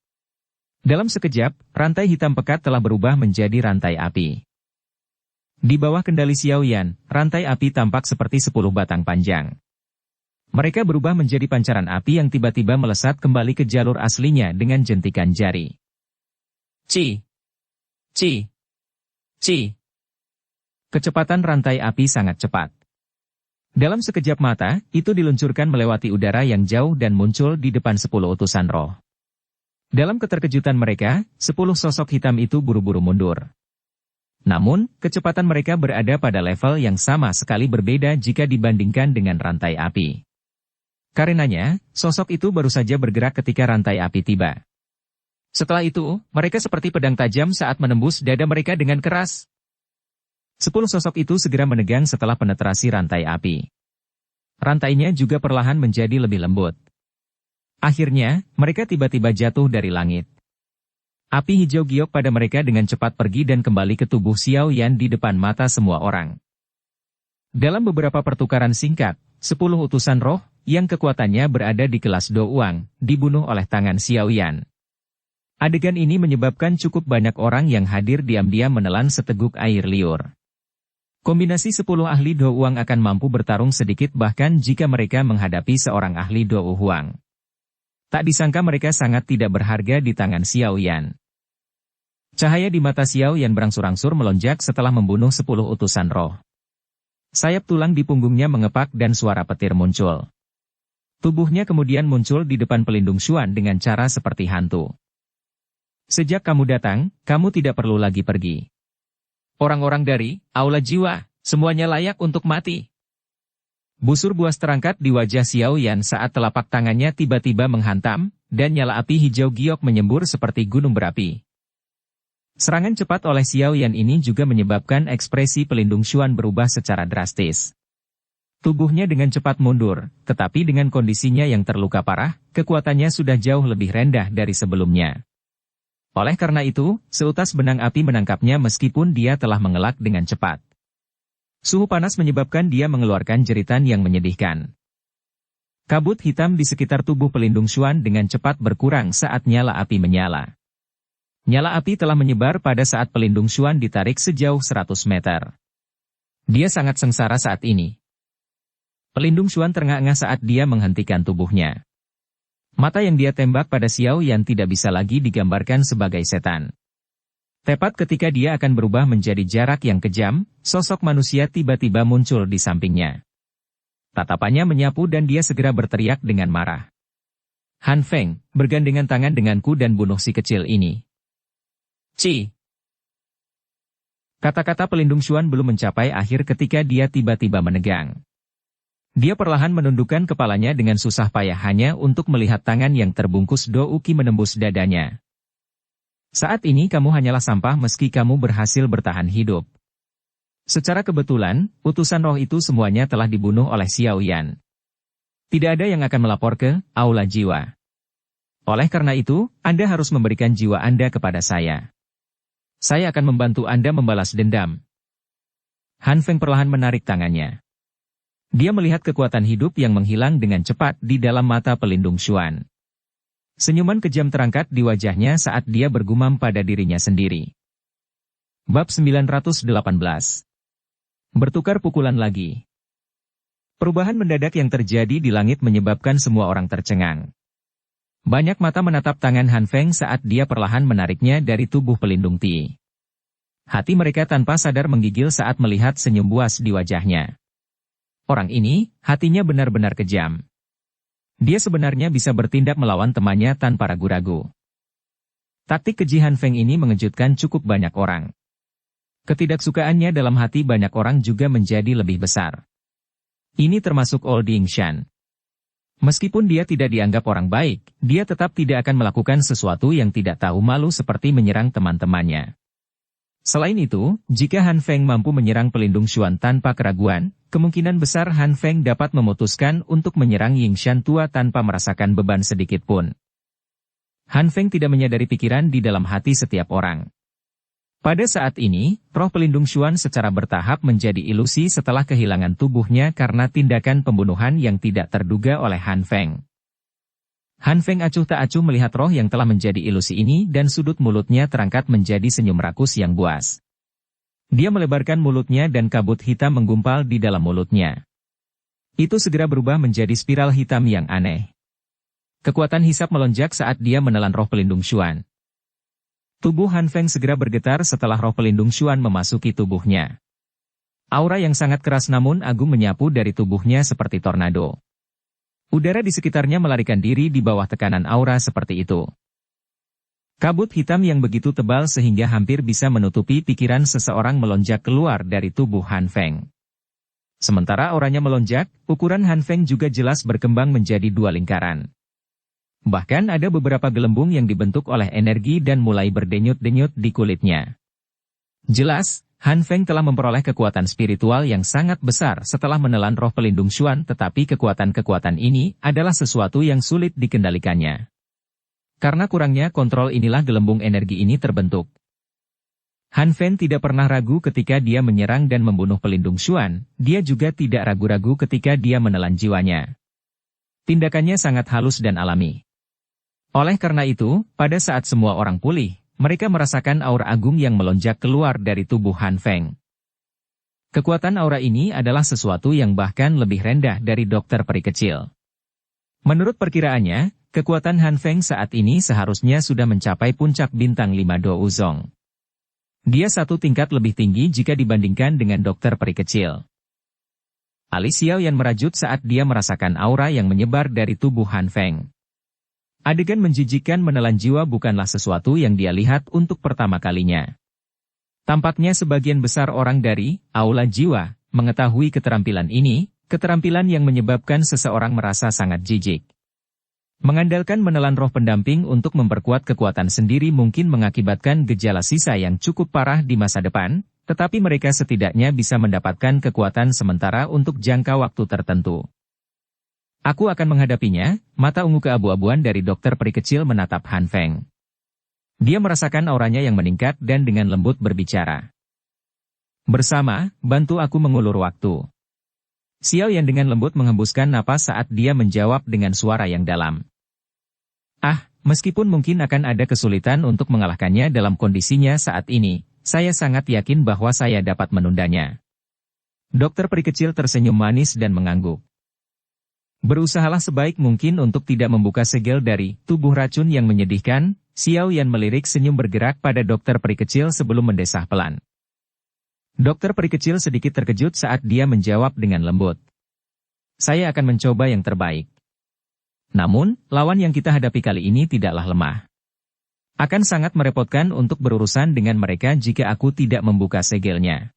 Dalam sekejap, rantai hitam pekat telah berubah menjadi rantai api. Di bawah kendali Xiao Yan, rantai api tampak seperti 10 batang panjang. Mereka berubah menjadi pancaran api yang tiba-tiba melesat kembali ke jalur aslinya dengan jentikan jari. Ci! Ci! Ci! Kecepatan rantai api sangat cepat. Dalam sekejap mata, itu diluncurkan melewati udara yang jauh dan muncul di depan 10 utusan roh. Dalam keterkejutan mereka, 10 sosok hitam itu buru-buru mundur. Namun, kecepatan mereka berada pada level yang sama sekali berbeda jika dibandingkan dengan rantai api. Karenanya, sosok itu baru saja bergerak ketika rantai api tiba. Setelah itu, mereka seperti pedang tajam saat menembus dada mereka dengan keras. 10 sosok itu segera menegang setelah penetrasi rantai api. Rantainya juga perlahan menjadi lebih lembut. Akhirnya, mereka tiba-tiba jatuh dari langit. Api hijau giok pada mereka dengan cepat pergi dan kembali ke tubuh Xiao Yan di depan mata semua orang. Dalam beberapa pertukaran singkat, 10 utusan roh, yang kekuatannya berada di kelas Do Uang, dibunuh oleh tangan Xiao Yan. Adegan ini menyebabkan cukup banyak orang yang hadir diam-diam menelan seteguk air liur. Kombinasi 10 ahli Do Uang akan mampu bertarung sedikit bahkan jika mereka menghadapi seorang ahli Do Huang. Tak disangka mereka sangat tidak berharga di tangan Xiao Yan. Cahaya di mata Xiao Yan berangsur-angsur melonjak setelah membunuh 10 utusan roh. Sayap tulang di punggungnya mengepak dan suara petir muncul. Tubuhnya kemudian muncul di depan pelindung Xuan dengan cara seperti hantu. Sejak kamu datang, kamu tidak perlu lagi pergi. Orang-orang dari Aula Jiwa, semuanya layak untuk mati. Busur buas terangkat di wajah Xiao Yan saat telapak tangannya tiba-tiba menghantam, dan nyala api hijau giok menyembur seperti gunung berapi. Serangan cepat oleh Xiao Yan ini juga menyebabkan ekspresi pelindung Xuan berubah secara drastis. Tubuhnya dengan cepat mundur, tetapi dengan kondisinya yang terluka parah, kekuatannya sudah jauh lebih rendah dari sebelumnya. Oleh karena itu, seutas benang api menangkapnya meskipun dia telah mengelak dengan cepat. Suhu panas menyebabkan dia mengeluarkan jeritan yang menyedihkan. Kabut hitam di sekitar tubuh pelindung Xuan dengan cepat berkurang saat nyala api menyala. Nyala api telah menyebar pada saat pelindung Xuan ditarik sejauh 100 meter. Dia sangat sengsara saat ini. Pelindung Xuan terengah-engah saat dia menghentikan tubuhnya. Mata yang dia tembak pada Xiao Yan tidak bisa lagi digambarkan sebagai setan. Tepat ketika dia akan berubah menjadi jarak yang kejam, sosok manusia tiba-tiba muncul di sampingnya. Tatapannya menyapu dan dia segera berteriak dengan marah. Han Feng, bergandengan tangan denganku dan bunuh si kecil ini. Ci! Kata-kata pelindung Xuan belum mencapai akhir ketika dia tiba-tiba menegang. Dia perlahan menundukkan kepalanya dengan susah payah hanya untuk melihat tangan yang terbungkus Do Uki menembus dadanya. Saat ini kamu hanyalah sampah meski kamu berhasil bertahan hidup. Secara kebetulan, utusan roh itu semuanya telah dibunuh oleh Xiao Yan. Tidak ada yang akan melapor ke Aula Jiwa. Oleh karena itu, Anda harus memberikan jiwa Anda kepada saya. Saya akan membantu Anda membalas dendam. Han Feng perlahan menarik tangannya. Dia melihat kekuatan hidup yang menghilang dengan cepat di dalam mata pelindung Xuan. Senyuman kejam terangkat di wajahnya saat dia bergumam pada dirinya sendiri. Bab 918. Bertukar pukulan lagi. Perubahan mendadak yang terjadi di langit menyebabkan semua orang tercengang. Banyak mata menatap tangan Han Feng saat dia perlahan menariknya dari tubuh pelindung Ti. Hati mereka tanpa sadar menggigil saat melihat senyum buas di wajahnya. Orang ini, hatinya benar-benar kejam. Dia sebenarnya bisa bertindak melawan temannya tanpa ragu-ragu. Taktik keji Han Feng ini mengejutkan cukup banyak orang. Ketidaksukaannya dalam hati banyak orang juga menjadi lebih besar. Ini termasuk Old Yingshan. Meskipun dia tidak dianggap orang baik, dia tetap tidak akan melakukan sesuatu yang tidak tahu malu seperti menyerang teman-temannya. Selain itu, jika Han Feng mampu menyerang pelindung Xuan tanpa keraguan, kemungkinan besar Han Feng dapat memutuskan untuk menyerang Yingshan tua tanpa merasakan beban sedikit pun. Han Feng tidak menyadari pikiran di dalam hati setiap orang. Pada saat ini, roh pelindung Xuan secara bertahap menjadi ilusi setelah kehilangan tubuhnya karena tindakan pembunuhan yang tidak terduga oleh Han Feng. Han Feng acuh tak acuh melihat roh yang telah menjadi ilusi ini dan sudut mulutnya terangkat menjadi senyum rakus yang buas. Dia melebarkan mulutnya dan kabut hitam menggumpal di dalam mulutnya. Itu segera berubah menjadi spiral hitam yang aneh. Kekuatan hisap melonjak saat dia menelan roh pelindung Xuan. Tubuh Han Feng segera bergetar setelah roh pelindung Xuan memasuki tubuhnya. Aura yang sangat keras namun agung menyapu dari tubuhnya seperti tornado. Udara di sekitarnya melarikan diri di bawah tekanan aura seperti itu. Kabut hitam yang begitu tebal sehingga hampir bisa menutupi pikiran seseorang melonjak keluar dari tubuh Han Feng. Sementara auranya melonjak, ukuran Han Feng juga jelas berkembang menjadi dua lingkaran. Bahkan ada beberapa gelembung yang dibentuk oleh energi dan mulai berdenyut-denyut di kulitnya. Jelas, Han Feng telah memperoleh kekuatan spiritual yang sangat besar setelah menelan roh pelindung Xuan, tetapi kekuatan-kekuatan ini adalah sesuatu yang sulit dikendalikannya. Karena kurangnya kontrol inilah gelembung energi ini terbentuk. Han Feng tidak pernah ragu ketika dia menyerang dan membunuh pelindung Xuan, dia juga tidak ragu-ragu ketika dia menelan jiwanya. Tindakannya sangat halus dan alami. Oleh karena itu, pada saat semua orang pulih, mereka merasakan aura agung yang melonjak keluar dari tubuh Han Feng. Kekuatan aura ini adalah sesuatu yang bahkan lebih rendah dari dokter peri kecil. Menurut perkiraannya, kekuatan Han Feng saat ini seharusnya sudah mencapai puncak bintang 5 Do Uzong. Dia satu tingkat lebih tinggi jika dibandingkan dengan dokter peri kecil. Alis Xiao Yan merajut saat dia merasakan aura yang menyebar dari tubuh Han Feng. Adegan menjijikkan menelan jiwa bukanlah sesuatu yang dia lihat untuk pertama kalinya. Tampaknya sebagian besar orang dari Aula Jiwa mengetahui keterampilan ini, keterampilan yang menyebabkan seseorang merasa sangat jijik. Mengandalkan menelan roh pendamping untuk memperkuat kekuatan sendiri mungkin mengakibatkan gejala sisa yang cukup parah di masa depan, tetapi mereka setidaknya bisa mendapatkan kekuatan sementara untuk jangka waktu tertentu. Aku akan menghadapinya, mata ungu keabu-abuan dari dokter peri kecil menatap Han Feng. Dia merasakan auranya yang meningkat dan dengan lembut berbicara. Bersama, bantu aku mengulur waktu. Xiao Yan dengan lembut menghembuskan napas saat dia menjawab dengan suara yang dalam. Meskipun mungkin akan ada kesulitan untuk mengalahkannya dalam kondisinya saat ini, saya sangat yakin bahwa saya dapat menundanya. Dokter peri kecil tersenyum manis dan mengangguk. Berusahalah sebaik mungkin untuk tidak membuka segel dari tubuh racun yang menyedihkan. Xiao Yan melirik senyum bergerak pada dokter peri kecil sebelum mendesah pelan. Dokter peri kecil sedikit terkejut saat dia menjawab dengan lembut. Saya akan mencoba yang terbaik. Namun, lawan yang kita hadapi kali ini tidaklah lemah. Akan sangat merepotkan untuk berurusan dengan mereka jika aku tidak membuka segelnya.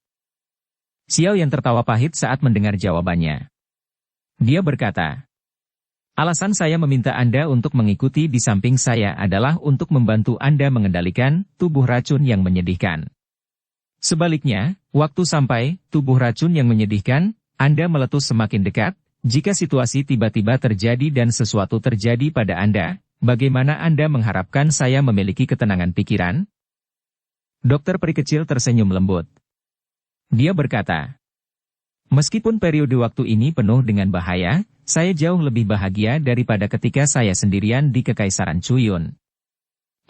Xiao Yan tertawa pahit saat mendengar jawabannya. Dia berkata, alasan saya meminta Anda untuk mengikuti di samping saya adalah untuk membantu Anda mengendalikan tubuh racun yang menyedihkan. Sebaliknya, waktu sampai tubuh racun yang menyedihkan, Anda meletus semakin dekat. Jika situasi tiba-tiba terjadi dan sesuatu terjadi pada Anda, bagaimana Anda mengharapkan saya memiliki ketenangan pikiran? Dokter peri kecil tersenyum lembut. Dia berkata, meskipun periode waktu ini penuh dengan bahaya, saya jauh lebih bahagia daripada ketika saya sendirian di Kekaisaran Chuyun.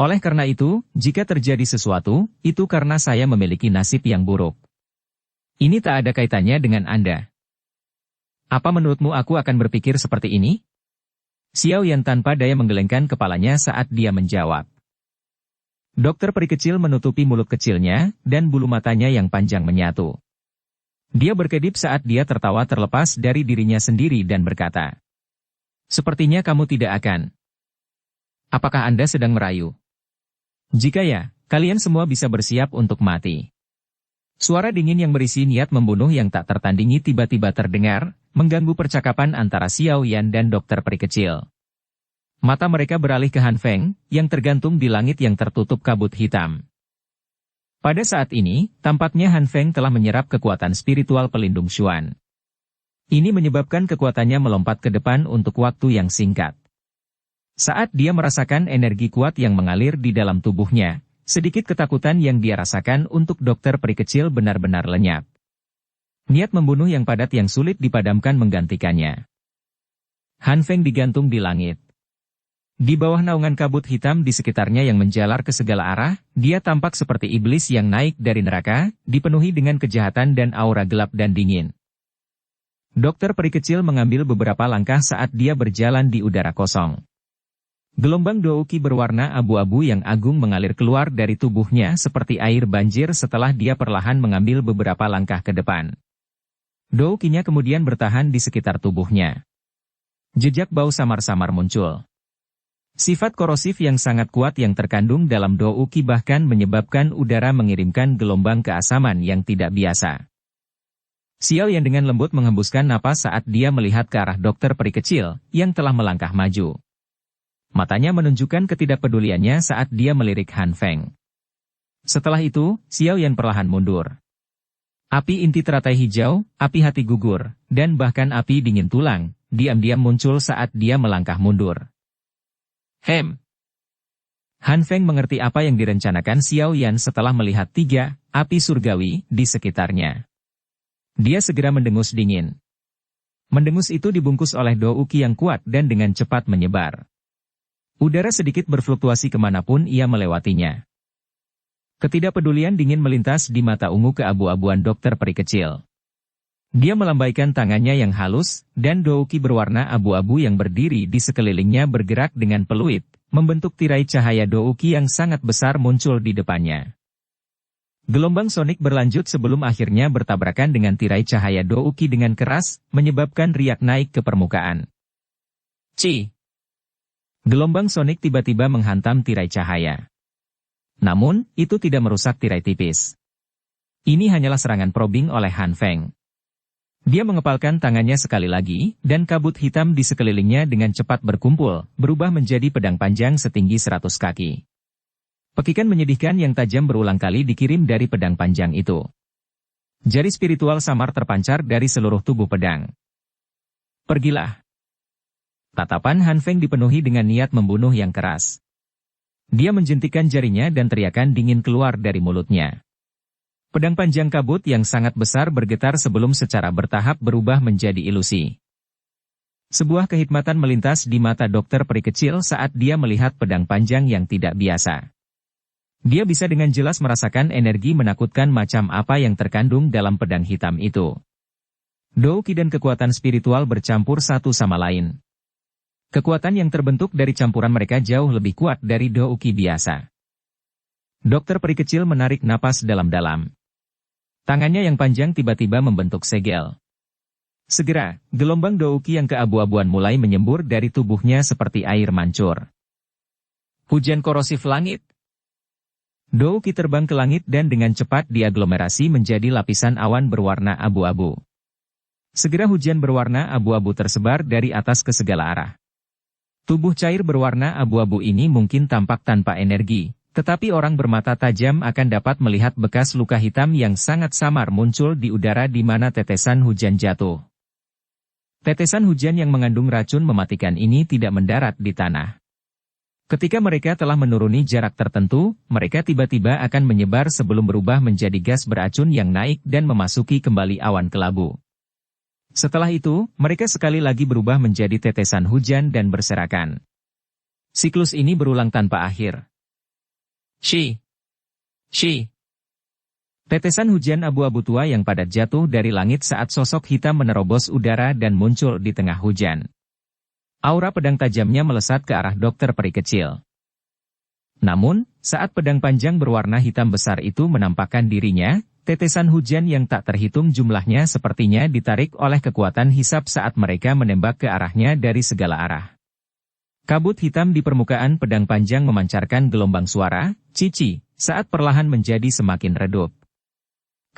Oleh karena itu, jika terjadi sesuatu, itu karena saya memiliki nasib yang buruk. Ini tak ada kaitannya dengan Anda. Apa menurutmu aku akan berpikir seperti ini? Xiao Yan tanpa daya menggelengkan kepalanya saat dia menjawab. Dokter peri kecil menutupi mulut kecilnya, dan bulu matanya yang panjang menyatu. Dia berkedip saat dia tertawa terlepas dari dirinya sendiri dan berkata, sepertinya kamu tidak akan. Apakah Anda sedang merayu? Jika ya, kalian semua bisa bersiap untuk mati. Suara dingin yang berisi niat membunuh yang tak tertandingi tiba-tiba terdengar, mengganggu percakapan antara Xiao Yan dan dokter peri kecil. Mata mereka beralih ke Han Feng, yang tergantung di langit yang tertutup kabut hitam. Pada saat ini, tampaknya Han Feng telah menyerap kekuatan spiritual pelindung Xuan. Ini menyebabkan kekuatannya melompat ke depan untuk waktu yang singkat. Saat dia merasakan energi kuat yang mengalir di dalam tubuhnya, sedikit ketakutan yang dia rasakan untuk dokter peri kecil benar-benar lenyap. Niat membunuh yang padat yang sulit dipadamkan menggantikannya. Han Feng digantung di langit. Di bawah naungan kabut hitam di sekitarnya yang menjalar ke segala arah, dia tampak seperti iblis yang naik dari neraka, dipenuhi dengan kejahatan dan aura gelap dan dingin. Dokter peri kecil mengambil beberapa langkah saat dia berjalan di udara kosong. Gelombang douki berwarna abu-abu yang agung mengalir keluar dari tubuhnya seperti air banjir setelah dia perlahan mengambil beberapa langkah ke depan. Doukinya kemudian bertahan di sekitar tubuhnya. Jejak bau samar-samar muncul. Sifat korosif yang sangat kuat yang terkandung dalam douki bahkan menyebabkan udara mengirimkan gelombang keasaman yang tidak biasa. Xiao Yan dengan lembut menghembuskan napas saat dia melihat ke arah dokter peri kecil yang telah melangkah maju. Matanya menunjukkan ketidakpeduliannya saat dia melirik Han Feng. Setelah itu, Xiao Yan perlahan mundur. Api inti teratai hijau, api hati gugur, dan bahkan api dingin tulang, diam-diam muncul saat dia melangkah mundur. Han Feng mengerti apa yang direncanakan Xiao Yan setelah melihat 3 api surgawi di sekitarnya. Dia segera mendengus dingin. Mendengus itu dibungkus oleh douki yang kuat dan dengan cepat menyebar. Udara sedikit berfluktuasi kemanapun ia melewatinya. Ketidakpedulian dingin melintas di mata ungu keabu-abuan dokter peri kecil. Dia melambaikan tangannya yang halus, dan douki berwarna abu-abu yang berdiri di sekelilingnya bergerak dengan peluit, membentuk tirai cahaya douki yang sangat besar muncul di depannya. Gelombang sonik berlanjut sebelum akhirnya bertabrakan dengan tirai cahaya douki dengan keras, menyebabkan riak naik ke permukaan. Ci! Gelombang sonik tiba-tiba menghantam tirai cahaya. Namun, itu tidak merusak tirai tipis. Ini hanyalah serangan probing oleh Han Feng. Dia mengepalkan tangannya sekali lagi, dan kabut hitam di sekelilingnya dengan cepat berkumpul, berubah menjadi pedang panjang setinggi 100 kaki. Pekikan menyedihkan yang tajam berulang kali dikirim dari pedang panjang itu. Jari spiritual samar terpancar dari seluruh tubuh pedang. Pergilah. Tatapan Han Feng dipenuhi dengan niat membunuh yang keras. Dia menjentikkan jarinya dan teriakan dingin keluar dari mulutnya. Pedang panjang kabut yang sangat besar bergetar sebelum secara bertahap berubah menjadi ilusi. Sebuah kehikmatan melintas di mata dokter peri kecil saat dia melihat pedang panjang yang tidak biasa. Dia bisa dengan jelas merasakan energi menakutkan macam apa yang terkandung dalam pedang hitam itu. Douqi dan kekuatan spiritual bercampur satu sama lain. Kekuatan yang terbentuk dari campuran mereka jauh lebih kuat dari Douqi biasa. Dokter peri kecil menarik napas dalam-dalam. Tangannya yang panjang tiba-tiba membentuk segel. Segera, gelombang Douqi yang keabu-abuan mulai menyembur dari tubuhnya seperti air mancur. Hujan korosif langit. Douqi terbang ke langit dan dengan cepat diaglomerasi menjadi lapisan awan berwarna abu-abu. Segera hujan berwarna abu-abu tersebar dari atas ke segala arah. Tubuh cair berwarna abu-abu ini mungkin tampak tanpa energi. Tetapi orang bermata tajam akan dapat melihat bekas luka hitam yang sangat samar muncul di udara di mana tetesan hujan jatuh. Tetesan hujan yang mengandung racun mematikan ini tidak mendarat di tanah. Ketika mereka telah menuruni jarak tertentu, mereka tiba-tiba akan menyebar sebelum berubah menjadi gas beracun yang naik dan memasuki kembali awan kelabu. Setelah itu, mereka sekali lagi berubah menjadi tetesan hujan dan berserakan. Siklus ini berulang tanpa akhir. Shi. Tetesan hujan abu-abu tua yang padat jatuh dari langit saat sosok hitam menerobos udara dan muncul di tengah hujan. Aura pedang tajamnya melesat ke arah dokter peri kecil. Namun, saat pedang panjang berwarna hitam besar itu menampakkan dirinya, tetesan hujan yang tak terhitung jumlahnya sepertinya ditarik oleh kekuatan hisab saat mereka menembak ke arahnya dari segala arah. Kabut hitam di permukaan pedang panjang memancarkan gelombang suara, cici, saat perlahan menjadi semakin redup.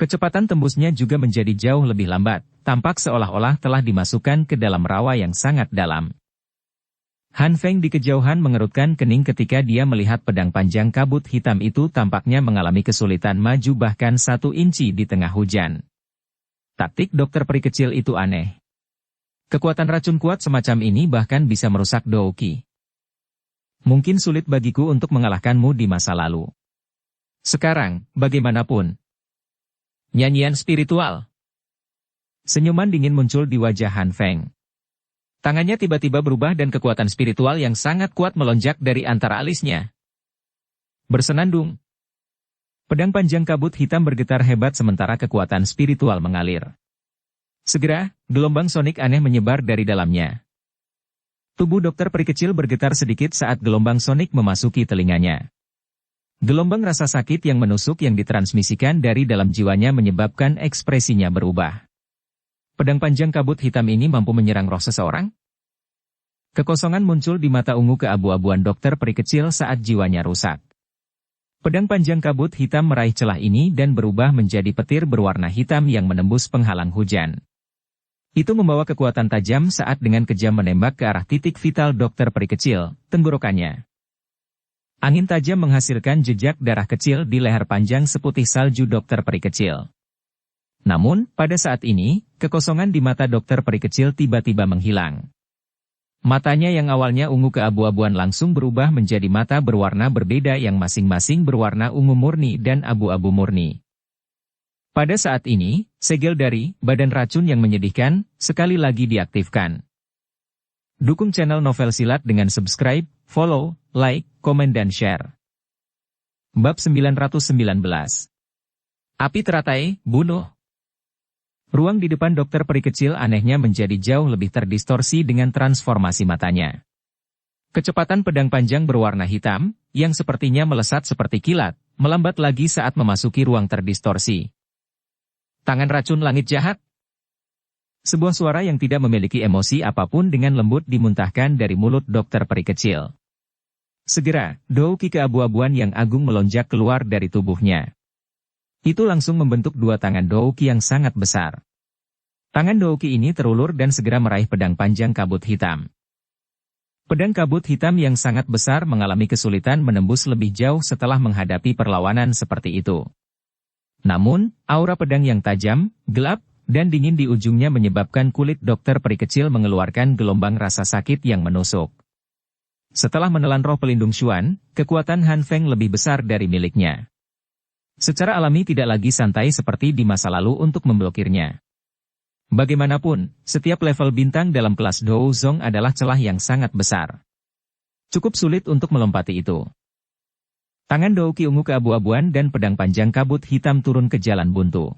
Kecepatan tembusnya juga menjadi jauh lebih lambat, tampak seolah-olah telah dimasukkan ke dalam rawa yang sangat dalam. Han Feng di kejauhan mengerutkan kening ketika dia melihat pedang panjang kabut hitam itu tampaknya mengalami kesulitan maju bahkan 1 inci di tengah hujan. Taktik dokter peri kecil itu aneh. Kekuatan racun kuat semacam ini bahkan bisa merusak Douqi. Mungkin sulit bagiku untuk mengalahkanmu di masa lalu. Sekarang, bagaimanapun. Nyanyian spiritual. Senyuman dingin muncul di wajah Han Feng. Tangannya tiba-tiba berubah dan kekuatan spiritual yang sangat kuat melonjak dari antara alisnya. Bersenandung. Pedang panjang kabut hitam bergetar hebat sementara kekuatan spiritual mengalir. Segera, gelombang sonik aneh menyebar dari dalamnya. Tubuh dokter peri kecil bergetar sedikit saat gelombang sonik memasuki telinganya. Gelombang rasa sakit yang menusuk yang ditransmisikan dari dalam jiwanya menyebabkan ekspresinya berubah. Pedang panjang kabut hitam ini mampu menyerang roh seseorang? Kekosongan muncul di mata ungu keabu-abuan dokter peri kecil saat jiwanya rusak. Pedang panjang kabut hitam meraih celah ini dan berubah menjadi petir berwarna hitam yang menembus penghalang hujan. Itu membawa kekuatan tajam saat dengan kejam menembak ke arah titik vital dokter peri kecil, tenggorokannya. Angin tajam menghasilkan jejak darah kecil di leher panjang seputih salju dokter peri kecil. Namun, pada saat ini, kekosongan di mata dokter peri kecil tiba-tiba menghilang. Matanya yang awalnya ungu keabu-abuan langsung berubah menjadi mata berwarna berbeda yang masing-masing berwarna ungu murni dan abu-abu murni. Pada saat ini, segel dari badan racun yang menyedihkan sekali lagi diaktifkan. Dukung channel Novel Silat dengan subscribe, follow, like, komen dan share. Bab 919. Api teratai, bunuh. Ruang di depan dokter peri kecil anehnya menjadi jauh lebih terdistorsi dengan transformasi matanya. Kecepatan pedang panjang berwarna hitam, yang sepertinya melesat seperti kilat, melambat lagi saat memasuki ruang terdistorsi. Tangan racun langit jahat. Sebuah suara yang tidak memiliki emosi apapun dengan lembut dimuntahkan dari mulut dokter peri kecil. Segera, Douqi keabu-abuan yang agung melonjak keluar dari tubuhnya. Itu langsung membentuk 2 tangan Douqi yang sangat besar. Tangan Douqi ini terulur dan segera meraih pedang panjang kabut hitam. Pedang kabut hitam yang sangat besar mengalami kesulitan menembus lebih jauh setelah menghadapi perlawanan seperti itu. Namun, aura pedang yang tajam, gelap, dan dingin di ujungnya menyebabkan kulit dokter peri kecil mengeluarkan gelombang rasa sakit yang menusuk. Setelah menelan roh pelindung Xuan, kekuatan Han Feng lebih besar dari miliknya. Secara alami tidak lagi santai seperti di masa lalu untuk memblokirnya. Bagaimanapun, setiap level bintang dalam kelas Douzong adalah celah yang sangat besar. Cukup sulit untuk melompati itu. Tangan Douki ungu keabu-abuan dan pedang panjang kabut hitam turun ke jalan buntu.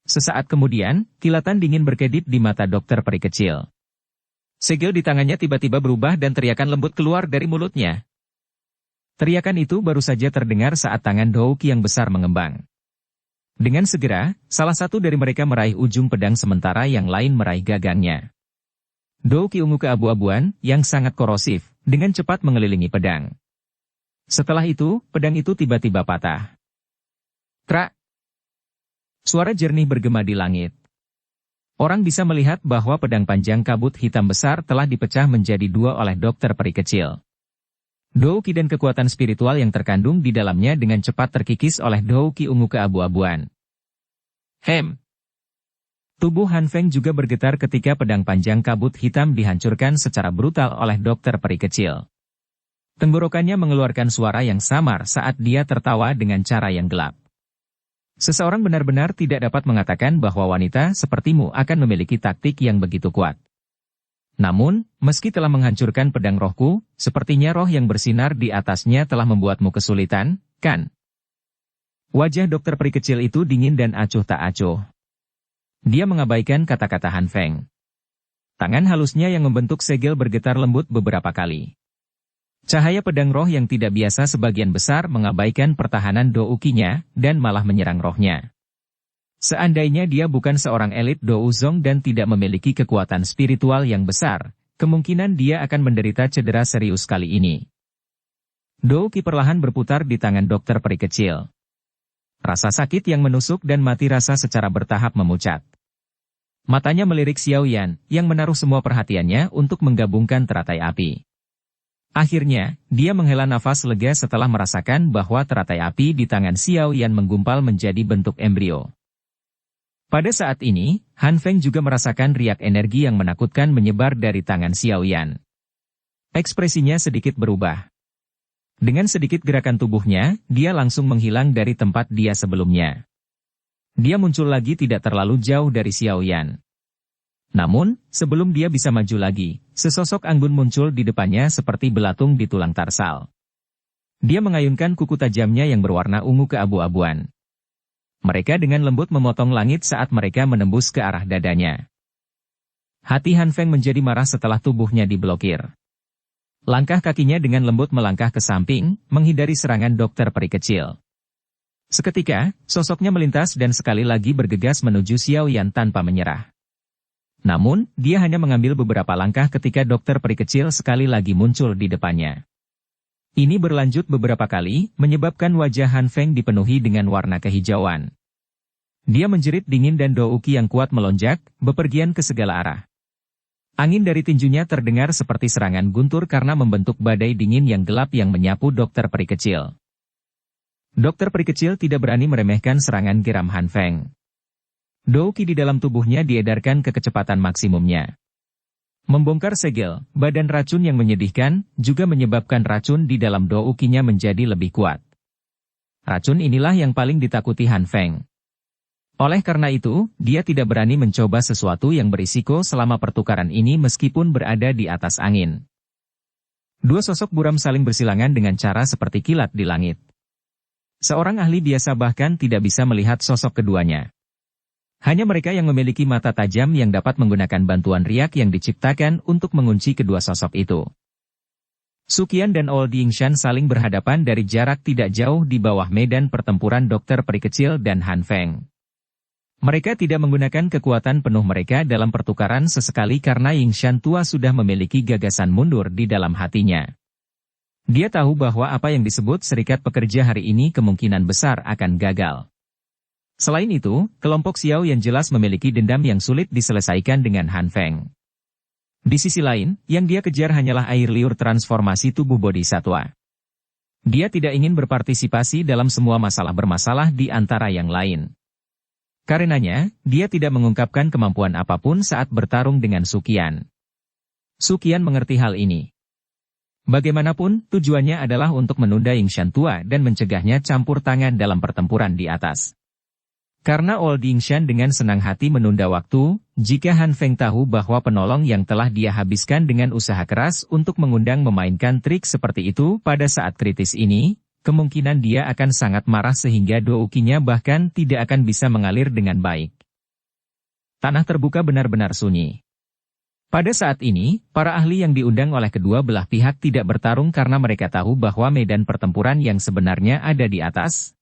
Sesaat kemudian, kilatan dingin berkedip di mata dokter peri kecil. Segel di tangannya tiba-tiba berubah dan teriakan lembut keluar dari mulutnya. Teriakan itu baru saja terdengar saat tangan Douki yang besar mengembang. Dengan segera, salah satu dari mereka meraih ujung pedang sementara yang lain meraih gagangnya. Douki ungu keabu-abuan, yang sangat korosif, dengan cepat mengelilingi pedang. Setelah itu, pedang itu tiba-tiba patah. Krak! Suara jernih bergema di langit. Orang bisa melihat bahwa pedang panjang kabut hitam besar telah dipecah menjadi dua oleh dokter peri kecil. Douki dan kekuatan spiritual yang terkandung di dalamnya dengan cepat terkikis oleh Douki ungu keabu-abuan. Tubuh Han Feng juga bergetar ketika pedang panjang kabut hitam dihancurkan secara brutal oleh dokter peri kecil. Tenggorokannya mengeluarkan suara yang samar saat dia tertawa dengan cara yang gelap. Seseorang benar-benar tidak dapat mengatakan bahwa wanita sepertimu akan memiliki taktik yang begitu kuat. Namun, meski telah menghancurkan pedang rohku, sepertinya roh yang bersinar di atasnya telah membuatmu kesulitan, kan? Wajah dokter peri kecil itu dingin dan acuh tak acuh. Dia mengabaikan kata-kata Han Feng. Tangan halusnya yang membentuk segel bergetar lembut beberapa kali. Cahaya pedang roh yang tidak biasa sebagian besar mengabaikan pertahanan Douki-nya dan malah menyerang rohnya. Seandainya dia bukan seorang elit Douzong dan tidak memiliki kekuatan spiritual yang besar, kemungkinan dia akan menderita cedera serius kali ini. Douki perlahan berputar di tangan dokter peri kecil. Rasa sakit yang menusuk dan mati rasa secara bertahap memucat. Matanya melirik Xiao Yan, yang menaruh semua perhatiannya untuk menggabungkan teratai api. Akhirnya, dia menghela nafas lega setelah merasakan bahwa teratai api di tangan Xiao Yan menggumpal menjadi bentuk embrio. Pada saat ini, Han Feng juga merasakan riak energi yang menakutkan menyebar dari tangan Xiao Yan. Ekspresinya sedikit berubah. Dengan sedikit gerakan tubuhnya, dia langsung menghilang dari tempat dia sebelumnya. Dia muncul lagi tidak terlalu jauh dari Xiao Yan. Namun, sebelum dia bisa maju lagi, sesosok anggun muncul di depannya seperti belatung di tulang tarsal. Dia mengayunkan kuku tajamnya yang berwarna ungu keabu-abuan. Mereka dengan lembut memotong langit saat mereka menembus ke arah dadanya. Hati Han Feng menjadi marah setelah tubuhnya diblokir. Langkah kakinya dengan lembut melangkah ke samping, menghindari serangan dokter peri kecil. Seketika, sosoknya melintas dan sekali lagi bergegas menuju Xiao Yan tanpa menyerah. Namun, dia hanya mengambil beberapa langkah ketika dokter peri kecil sekali lagi muncul di depannya. Ini berlanjut beberapa kali, menyebabkan wajah Han Feng dipenuhi dengan warna kehijauan. Dia menjerit dingin dan Douki yang kuat melonjak, bepergian ke segala arah. Angin dari tinjunya terdengar seperti serangan guntur karena membentuk badai dingin yang gelap yang menyapu dokter peri kecil. Dokter peri kecil tidak berani meremehkan serangan geram Han Feng. Douki di dalam tubuhnya diedarkan ke kecepatan maksimumnya. Membongkar segel, badan racun yang menyedihkan, juga menyebabkan racun di dalam Douki-nya menjadi lebih kuat. Racun inilah yang paling ditakuti Han Feng. Oleh karena itu, dia tidak berani mencoba sesuatu yang berisiko selama pertukaran ini meskipun berada di atas angin. Dua sosok buram saling bersilangan dengan cara seperti kilat di langit. Seorang ahli biasa bahkan tidak bisa melihat sosok keduanya. Hanya mereka yang memiliki mata tajam yang dapat menggunakan bantuan riak yang diciptakan untuk mengunci kedua sosok itu. Suqian dan Old Yingshan saling berhadapan dari jarak tidak jauh di bawah medan pertempuran dokter peri kecil dan Han Feng. Mereka tidak menggunakan kekuatan penuh mereka dalam pertukaran sesekali karena Yingshan tua sudah memiliki gagasan mundur di dalam hatinya. Dia tahu bahwa apa yang disebut serikat pekerja hari ini kemungkinan besar akan gagal. Selain itu, kelompok Xiao yang jelas memiliki dendam yang sulit diselesaikan dengan Han Feng. Di sisi lain, yang dia kejar hanyalah air liur transformasi tubuh bodhisatwa. Dia tidak ingin berpartisipasi dalam semua masalah bermasalah di antara yang lain. Karenanya, dia tidak mengungkapkan kemampuan apapun saat bertarung dengan Suqian. Suqian mengerti hal ini. Bagaimanapun, tujuannya adalah untuk menunda Yingshan tua dan mencegahnya campur tangan dalam pertempuran di atas. Karena Old Yingshan dengan senang hati menunda waktu, jika Han Feng tahu bahwa penolong yang telah dia habiskan dengan usaha keras untuk mengundang memainkan trik seperti itu pada saat kritis ini, kemungkinan dia akan sangat marah sehingga doukinya bahkan tidak akan bisa mengalir dengan baik. Tanah terbuka benar-benar sunyi. Pada saat ini, para ahli yang diundang oleh kedua belah pihak tidak bertarung karena mereka tahu bahwa medan pertempuran yang sebenarnya ada di atas.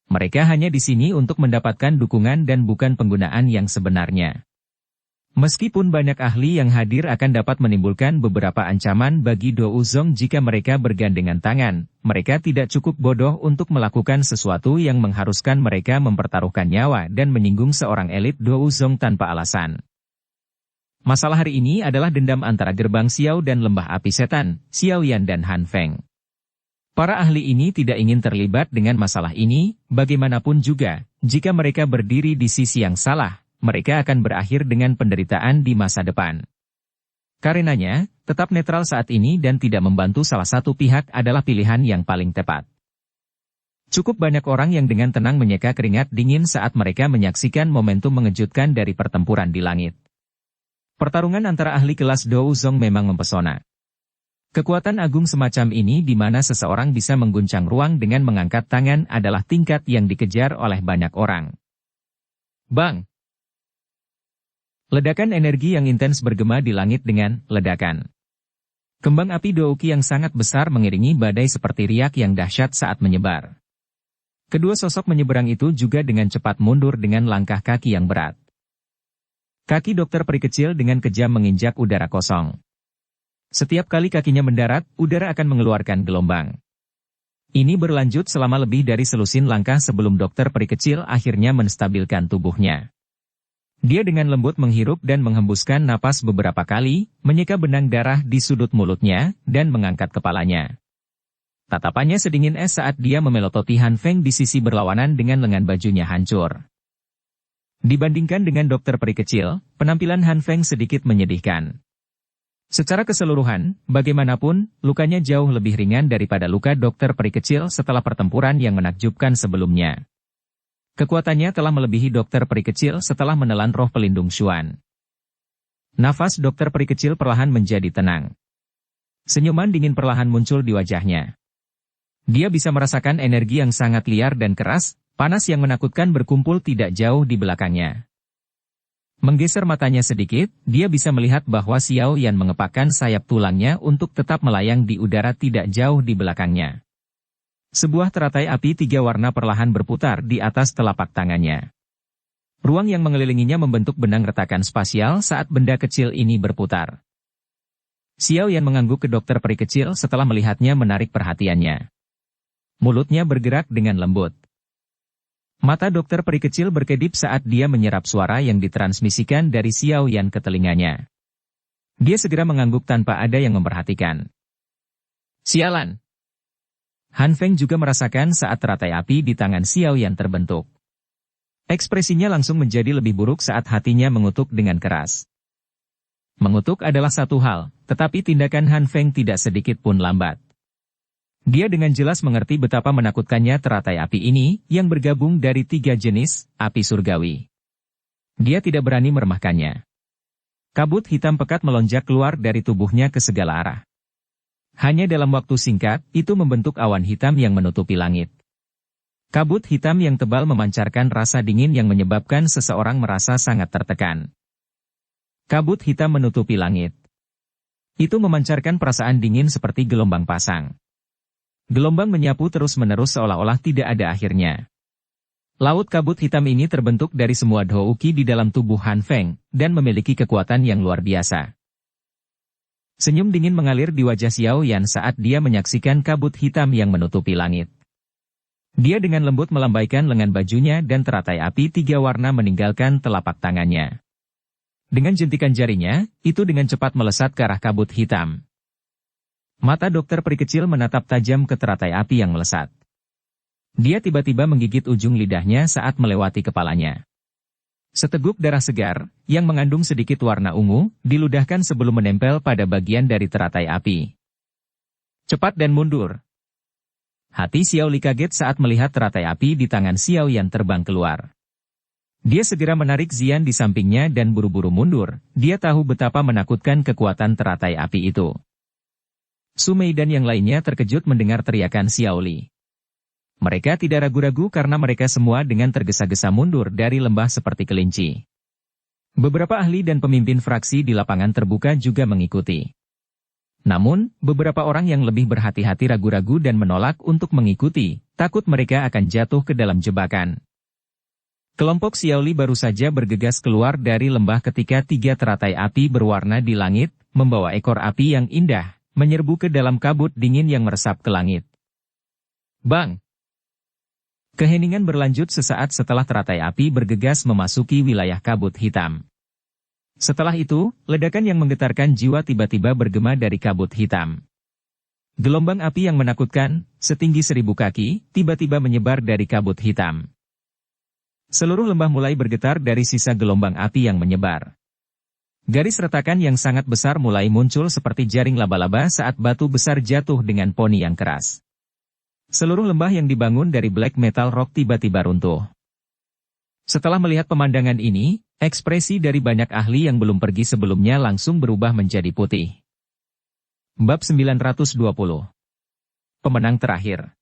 Mereka hanya di sini untuk mendapatkan dukungan dan bukan penggunaan yang sebenarnya. Meskipun banyak ahli yang hadir akan dapat menimbulkan beberapa ancaman bagi Dou Zong jika mereka bergandengan tangan, mereka tidak cukup bodoh untuk melakukan sesuatu yang mengharuskan mereka mempertaruhkan nyawa dan menyinggung seorang elit Dou Zong tanpa alasan. Masalah hari ini adalah dendam antara Gerbang Xiao dan Lembah Api Setan, Xiao Yan dan Han Feng. Para ahli ini tidak ingin terlibat dengan masalah ini, bagaimanapun juga, jika mereka berdiri di sisi yang salah, mereka akan berakhir dengan penderitaan di masa depan. Karenanya, tetap netral saat ini dan tidak membantu salah satu pihak adalah pilihan yang paling tepat. Cukup banyak orang yang dengan tenang menyeka keringat dingin saat mereka menyaksikan momentum mengejutkan dari pertempuran di langit. Pertarungan antara ahli kelas Dou Zong memang mempesona. Kekuatan agung semacam ini di mana seseorang bisa mengguncang ruang dengan mengangkat tangan adalah tingkat yang dikejar oleh banyak orang. Bang! Ledakan energi yang intens bergema di langit dengan ledakan. Kembang api Douki yang sangat besar mengiringi badai seperti riak yang dahsyat saat menyebar. Kedua sosok menyeberang itu juga dengan cepat mundur dengan langkah kaki yang berat. Kaki dokter peri kecil dengan kejam menginjak udara kosong. Setiap kali kakinya mendarat, udara akan mengeluarkan gelombang. Ini berlanjut selama lebih dari selusin langkah sebelum dokter peri kecil akhirnya menstabilkan tubuhnya. Dia dengan lembut menghirup dan menghembuskan napas beberapa kali, menyeka benang darah di sudut mulutnya, dan mengangkat kepalanya. Tatapannya sedingin es saat dia memelototi Han Feng di sisi berlawanan dengan lengan bajunya hancur. Dibandingkan dengan dokter peri kecil, penampilan Han Feng sedikit menyedihkan. Secara keseluruhan, bagaimanapun, lukanya jauh lebih ringan daripada luka dokter peri kecil setelah pertempuran yang menakjubkan sebelumnya. Kekuatannya telah melebihi dokter peri kecil setelah menelan roh pelindung Xuan. Nafas dokter peri kecil perlahan menjadi tenang. Senyuman dingin perlahan muncul di wajahnya. Dia bisa merasakan energi yang sangat liar dan keras, panas yang menakutkan berkumpul tidak jauh di belakangnya. Menggeser matanya sedikit, dia bisa melihat bahwa Xiao Yan mengepakkan sayap tulangnya untuk tetap melayang di udara tidak jauh di belakangnya. Sebuah teratai api 3 warna perlahan berputar di atas telapak tangannya. Ruang yang mengelilinginya membentuk benang retakan spasial saat benda kecil ini berputar. Xiao Yan mengangguk ke dokter peri kecil setelah melihatnya menarik perhatiannya. Mulutnya bergerak dengan lembut. Mata dokter peri kecil berkedip saat dia menyerap suara yang ditransmisikan dari Xiao Yan ke telinganya. Dia segera mengangguk tanpa ada yang memperhatikan. Sialan! Han Feng juga merasakan saat teratai api di tangan Xiao Yan terbentuk. Ekspresinya langsung menjadi lebih buruk saat hatinya mengutuk dengan keras. Mengutuk adalah satu hal, tetapi tindakan Han Feng tidak sedikit pun lambat. Dia dengan jelas mengerti betapa menakutkannya teratai api ini, yang bergabung dari 3 jenis, api surgawi. Dia tidak berani meremehkannya. Kabut hitam pekat melonjak keluar dari tubuhnya ke segala arah. Hanya dalam waktu singkat, itu membentuk awan hitam yang menutupi langit. Kabut hitam yang tebal memancarkan rasa dingin yang menyebabkan seseorang merasa sangat tertekan. Kabut hitam menutupi langit. Itu memancarkan perasaan dingin seperti gelombang pasang. Gelombang menyapu terus-menerus seolah-olah tidak ada akhirnya. Laut kabut hitam ini terbentuk dari semua douki di dalam tubuh Han Feng, dan memiliki kekuatan yang luar biasa. Senyum dingin mengalir di wajah Xiao Yan saat dia menyaksikan kabut hitam yang menutupi langit. Dia dengan lembut melambaikan lengan bajunya dan teratai api 3 warna meninggalkan telapak tangannya. Dengan jentikan jarinya, itu dengan cepat melesat ke arah kabut hitam. Mata dokter peri kecil menatap tajam ke teratai api yang melesat. Dia tiba-tiba menggigit ujung lidahnya saat melewati kepalanya. Seteguk darah segar, yang mengandung sedikit warna ungu, diludahkan sebelum menempel pada bagian dari teratai api. Cepat dan mundur. Hati Xiao Li kaget saat melihat teratai api di tangan Xiao Yan terbang keluar. Dia segera menarik Xian di sampingnya dan buru-buru mundur. Dia tahu betapa menakutkan kekuatan teratai api itu. Su Mei dan yang lainnya terkejut mendengar teriakan Xiao Li. Mereka tidak ragu-ragu karena mereka semua dengan tergesa-gesa mundur dari lembah seperti kelinci. Beberapa ahli dan pemimpin fraksi di lapangan terbuka juga mengikuti. Namun, beberapa orang yang lebih berhati-hati ragu-ragu dan menolak untuk mengikuti, takut mereka akan jatuh ke dalam jebakan. Kelompok Xiao Li baru saja bergegas keluar dari lembah ketika 3 teratai api berwarna di langit, membawa ekor api yang indah, menyerbu ke dalam kabut dingin yang meresap ke langit. Bang! Keheningan berlanjut sesaat setelah teratai api bergegas memasuki wilayah kabut hitam. Setelah itu, ledakan yang menggetarkan jiwa tiba-tiba bergema dari kabut hitam. Gelombang api yang menakutkan, setinggi 1000 kaki, tiba-tiba menyebar dari kabut hitam. Seluruh lembah mulai bergetar dari sisa gelombang api yang menyebar. Garis retakan yang sangat besar mulai muncul seperti jaring laba-laba saat batu besar jatuh dengan poni yang keras. Seluruh lembah yang dibangun dari black metal rock tiba-tiba runtuh. Setelah melihat pemandangan ini, ekspresi dari banyak ahli yang belum pergi sebelumnya langsung berubah menjadi putih. Bab 920. Pemenang terakhir.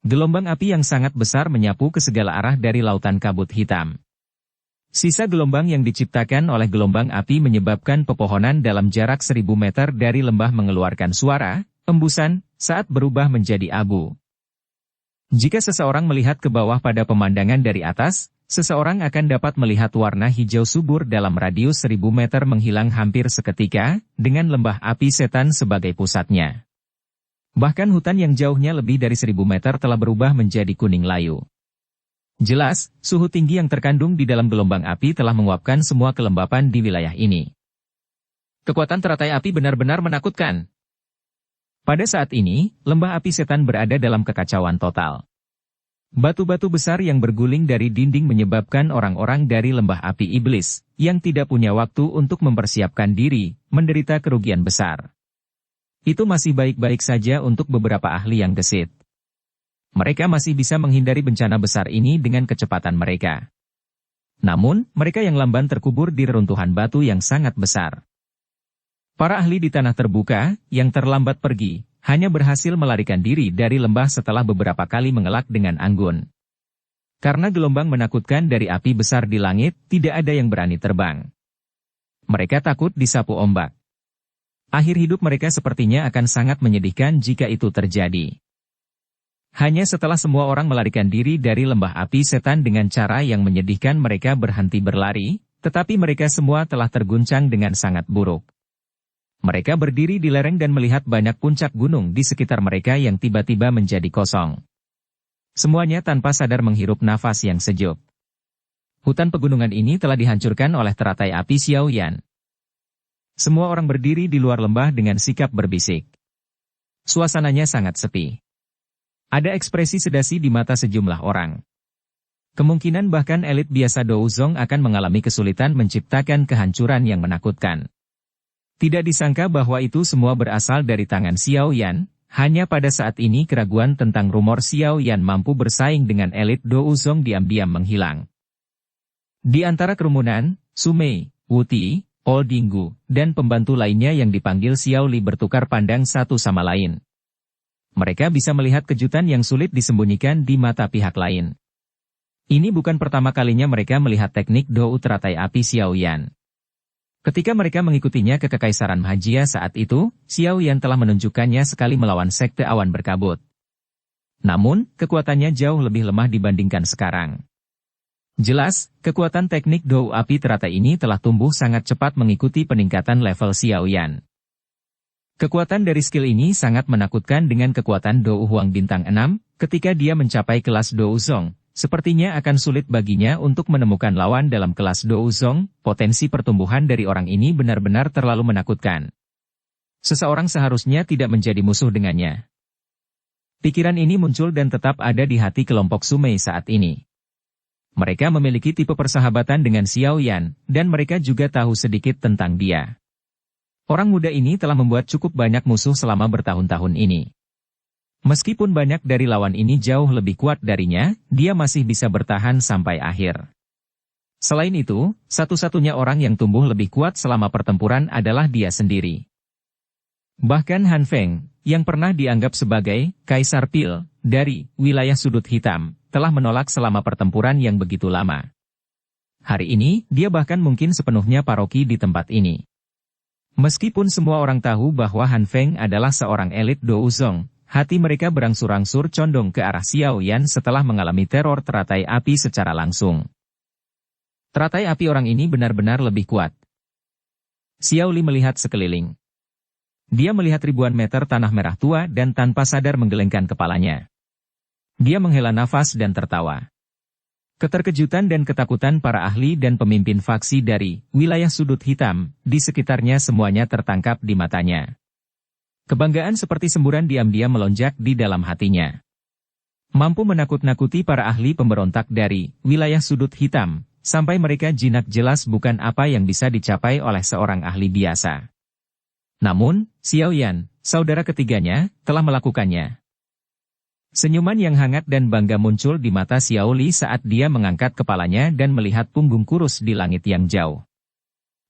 Gelombang api yang sangat besar menyapu ke segala arah dari lautan kabut hitam. Sisa gelombang yang diciptakan oleh gelombang api menyebabkan pepohonan dalam jarak 1000 meter dari lembah mengeluarkan suara, embusan, saat berubah menjadi abu. Jika seseorang melihat ke bawah pada pemandangan dari atas, seseorang akan dapat melihat warna hijau subur dalam radius 1000 meter menghilang hampir seketika, dengan lembah api setan sebagai pusatnya. Bahkan hutan yang jauhnya lebih dari 1000 meter telah berubah menjadi kuning layu. Jelas, suhu tinggi yang terkandung di dalam gelombang api telah menguapkan semua kelembapan di wilayah ini. Kekuatan teratai api benar-benar menakutkan. Pada saat ini, lembah api setan berada dalam kekacauan total. Batu-batu besar yang berguling dari dinding menyebabkan orang-orang dari lembah api iblis, yang tidak punya waktu untuk mempersiapkan diri, menderita kerugian besar. Itu masih baik-baik saja untuk beberapa ahli yang gesit. Mereka masih bisa menghindari bencana besar ini dengan kecepatan mereka. Namun, mereka yang lamban terkubur di reruntuhan batu yang sangat besar. Para ahli di tanah terbuka, yang terlambat pergi, hanya berhasil melarikan diri dari lembah setelah beberapa kali mengelak dengan anggun. Karena gelombang menakutkan dari api besar di langit, tidak ada yang berani terbang. Mereka takut disapu ombak. Akhir hidup mereka sepertinya akan sangat menyedihkan jika itu terjadi. Hanya setelah semua orang melarikan diri dari lembah api setan dengan cara yang menyedihkan mereka berhenti berlari, tetapi mereka semua telah terguncang dengan sangat buruk. Mereka berdiri di lereng dan melihat banyak puncak gunung di sekitar mereka yang tiba-tiba menjadi kosong. Semuanya tanpa sadar menghirup nafas yang sejuk. Hutan pegunungan ini telah dihancurkan oleh teratai api Xiao Yan. Semua orang berdiri di luar lembah dengan sikap berbisik. Suasananya sangat sepi. Ada ekspresi sedasi di mata sejumlah orang. Kemungkinan bahkan elit biasa Douzong akan mengalami kesulitan menciptakan kehancuran yang menakutkan. Tidak disangka bahwa itu semua berasal dari tangan Xiao Yan, hanya pada saat ini keraguan tentang rumor Xiao Yan mampu bersaing dengan elit Douzong diam-diam menghilang. Di antara kerumunan, Su Mei, Wu Ti, Old Dinggu, dan pembantu lainnya yang dipanggil Xiao Li bertukar pandang satu sama lain. Mereka bisa melihat kejutan yang sulit disembunyikan di mata pihak lain. Ini bukan pertama kalinya mereka melihat teknik Dou teratai api Xiao Yan. Ketika mereka mengikutinya ke Kekaisaran Mahajia saat itu, Xiao Yan telah menunjukkannya sekali melawan sekte awan berkabut. Namun, kekuatannya jauh lebih lemah dibandingkan sekarang. Jelas, kekuatan teknik Dou api teratai ini telah tumbuh sangat cepat mengikuti peningkatan level Xiao Yan. Kekuatan dari skill ini sangat menakutkan dengan kekuatan Dou Huang Bintang 6, ketika dia mencapai kelas Douzong. Sepertinya akan sulit baginya untuk menemukan lawan dalam kelas Douzong, potensi pertumbuhan dari orang ini benar-benar terlalu menakutkan. Seseorang seharusnya tidak menjadi musuh dengannya. Pikiran ini muncul dan tetap ada di hati kelompok Su Mei saat ini. Mereka memiliki tipe persahabatan dengan Xiao Yan, dan mereka juga tahu sedikit tentang dia. Orang muda ini telah membuat cukup banyak musuh selama bertahun-tahun ini. Meskipun banyak dari lawan ini jauh lebih kuat darinya, dia masih bisa bertahan sampai akhir. Selain itu, satu-satunya orang yang tumbuh lebih kuat selama pertempuran adalah dia sendiri. Bahkan Han Feng, yang pernah dianggap sebagai Kaisar Pil dari wilayah sudut hitam, telah menolak selama pertempuran yang begitu lama. Hari ini, dia bahkan mungkin sepenuhnya paroki di tempat ini. Meskipun semua orang tahu bahwa Han Feng adalah seorang elit Douzong, hati mereka berangsur-angsur condong ke arah Xiao Yan setelah mengalami teror teratai api secara langsung. Teratai api orang ini benar-benar lebih kuat. Xiao Li melihat sekeliling. Dia melihat ribuan meter tanah merah tua dan tanpa sadar menggelengkan kepalanya. Dia menghela nafas dan tertawa. Keterkejutan dan ketakutan para ahli dan pemimpin faksi dari wilayah sudut hitam di sekitarnya semuanya tertangkap di matanya. Kebanggaan seperti semburan diam-diam melonjak di dalam hatinya. Mampu menakut-nakuti para ahli pemberontak dari wilayah sudut hitam, sampai mereka jinak jelas bukan apa yang bisa dicapai oleh seorang ahli biasa. Namun, Xiao Yan, saudara ketiganya, telah melakukannya. Senyuman yang hangat dan bangga muncul di mata Xiao Li saat dia mengangkat kepalanya dan melihat punggung kurus di langit yang jauh.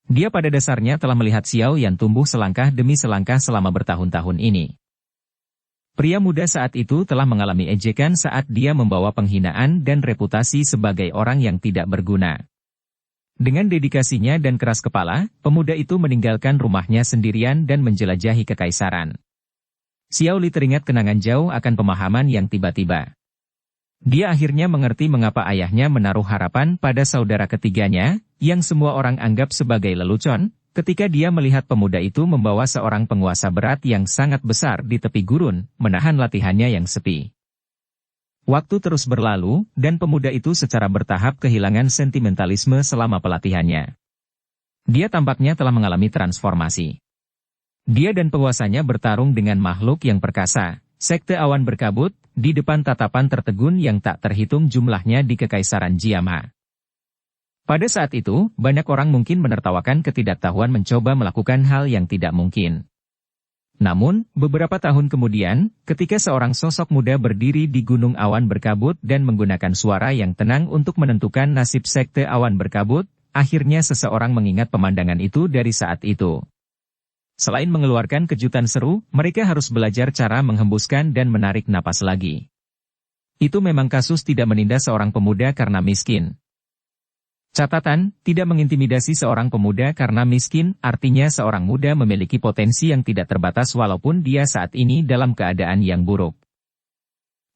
Dia pada dasarnya telah melihat Xiao Yan tumbuh selangkah demi selangkah selama bertahun-tahun ini. Pria muda saat itu telah mengalami ejekan saat dia membawa penghinaan dan reputasi sebagai orang yang tidak berguna. Dengan dedikasinya dan keras kepala, pemuda itu meninggalkan rumahnya sendirian dan menjelajahi kekaisaran. Xiao Li teringat kenangan jauh akan pemahaman yang tiba-tiba. Dia akhirnya mengerti mengapa ayahnya menaruh harapan pada saudara ketiganya, yang semua orang anggap sebagai lelucon, ketika dia melihat pemuda itu membawa seorang penguasa berat yang sangat besar di tepi gurun, menahan latihannya yang sepi. Waktu terus berlalu, dan pemuda itu secara bertahap kehilangan sentimentalisme selama pelatihannya. Dia tampaknya telah mengalami transformasi. Dia dan penguasanya bertarung dengan makhluk yang perkasa, sekte awan berkabut, di depan tatapan tertegun yang tak terhitung jumlahnya di Kekaisaran Jiama. Pada saat itu, banyak orang mungkin menertawakan ketidaktahuan mencoba melakukan hal yang tidak mungkin. Namun, beberapa tahun kemudian, ketika seorang sosok muda berdiri di Gunung Awan Berkabut dan menggunakan suara yang tenang untuk menentukan nasib sekte awan berkabut, akhirnya seseorang mengingat pemandangan itu dari saat itu. Selain mengeluarkan kejutan seru, mereka harus belajar cara menghembuskan dan menarik napas lagi. Itu memang kasus tidak menindas seorang pemuda karena miskin. Catatan, tidak mengintimidasi seorang pemuda karena miskin, artinya seorang muda memiliki potensi yang tidak terbatas walaupun dia saat ini dalam keadaan yang buruk.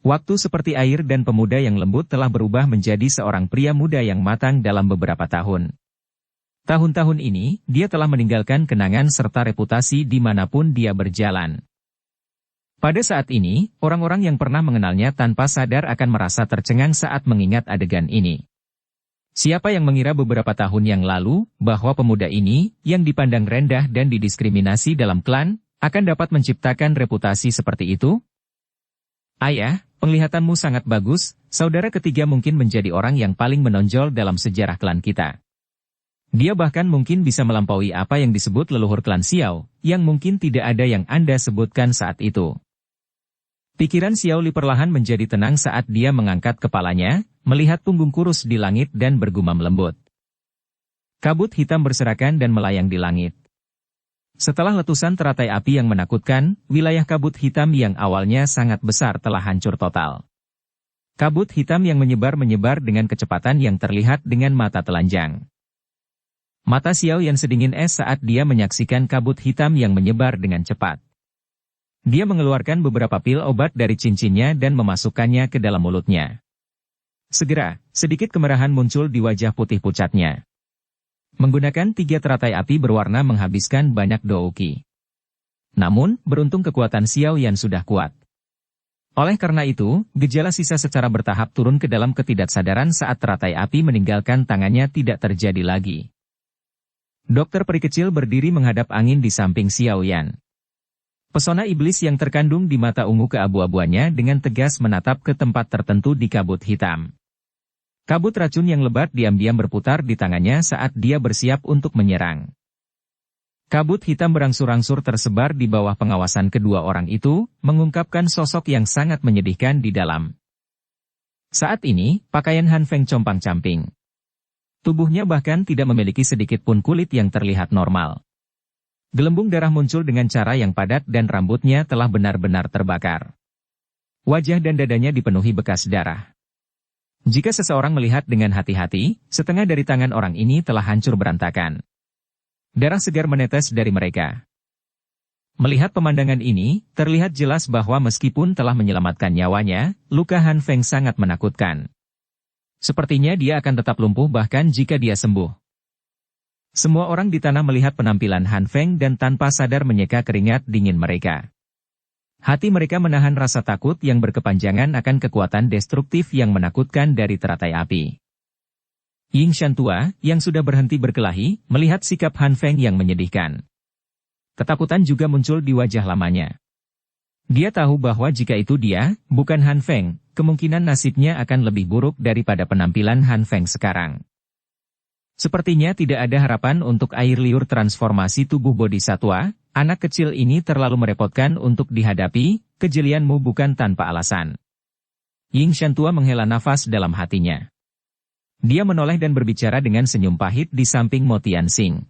Waktu seperti air dan pemuda yang lembut telah berubah menjadi seorang pria muda yang matang dalam beberapa tahun. Tahun-tahun ini, dia telah meninggalkan kenangan serta reputasi dimanapun dia berjalan. Pada saat ini, orang-orang yang pernah mengenalnya tanpa sadar akan merasa tercengang saat mengingat adegan ini. Siapa yang mengira beberapa tahun yang lalu, bahwa pemuda ini, yang dipandang rendah dan didiskriminasi dalam klan, akan dapat menciptakan reputasi seperti itu? Ayah, penglihatanmu sangat bagus, saudara ketiga mungkin menjadi orang yang paling menonjol dalam sejarah klan kita. Dia bahkan mungkin bisa melampaui apa yang disebut leluhur klan Xiao, yang mungkin tidak ada yang Anda sebutkan saat itu. Pikiran Xiao Li perlahan menjadi tenang saat dia mengangkat kepalanya, melihat punggung kurus di langit dan bergumam lembut. Kabut hitam berserakan dan melayang di langit. Setelah letusan teratai api yang menakutkan, wilayah kabut hitam yang awalnya sangat besar telah hancur total. Kabut hitam yang menyebar dengan kecepatan yang terlihat dengan mata telanjang. Mata Xiao Yan sedingin es saat dia menyaksikan kabut hitam yang menyebar dengan cepat. Dia mengeluarkan beberapa pil obat dari cincinnya dan memasukkannya ke dalam mulutnya. Segera, sedikit kemerahan muncul di wajah putih pucatnya. Menggunakan 3 teratai api berwarna menghabiskan banyak douki. Namun, beruntung kekuatan Xiao Yan sudah kuat. Oleh karena itu, gejala sisa secara bertahap turun ke dalam ketidaksadaran saat teratai api meninggalkan tangannya tidak terjadi lagi. Dokter peri kecil berdiri menghadap angin di samping Xiao Yan. Pesona iblis yang terkandung di mata ungu keabu-abuannya dengan tegas menatap ke tempat tertentu di kabut hitam. Kabut racun yang lebat diam-diam berputar di tangannya saat dia bersiap untuk menyerang. Kabut hitam berangsur-angsur tersebar di bawah pengawasan kedua orang itu, mengungkapkan sosok yang sangat menyedihkan di dalam. Saat ini, pakaian Han Feng compang-camping. Tubuhnya bahkan tidak memiliki sedikit pun kulit yang terlihat normal. Gelembung darah muncul dengan cara yang padat dan rambutnya telah benar-benar terbakar. Wajah dan dadanya dipenuhi bekas darah. Jika seseorang melihat dengan hati-hati, setengah dari tangan orang ini telah hancur berantakan. Darah segar menetes dari mereka. Melihat pemandangan ini, terlihat jelas bahwa meskipun telah menyelamatkan nyawanya, luka Han Feng sangat menakutkan. Sepertinya dia akan tetap lumpuh bahkan jika dia sembuh. Semua orang di tanah melihat penampilan Han Feng dan tanpa sadar menyeka keringat dingin mereka. Hati mereka menahan rasa takut yang berkepanjangan akan kekuatan destruktif yang menakutkan dari teratai api. Ying Shantua, yang sudah berhenti berkelahi, melihat sikap Han Feng yang menyedihkan. Ketakutan juga muncul di wajah lamanya. Dia tahu bahwa jika itu dia, bukan Han Feng, kemungkinan nasibnya akan lebih buruk daripada penampilan Han Feng sekarang. Sepertinya tidak ada harapan untuk air liur transformasi tubuh bodhisatwa, anak kecil ini terlalu merepotkan untuk dihadapi, kejelianmu bukan tanpa alasan. Ying Shantua menghela nafas dalam hatinya. Dia menoleh dan berbicara dengan senyum pahit di samping Mo Tianxing.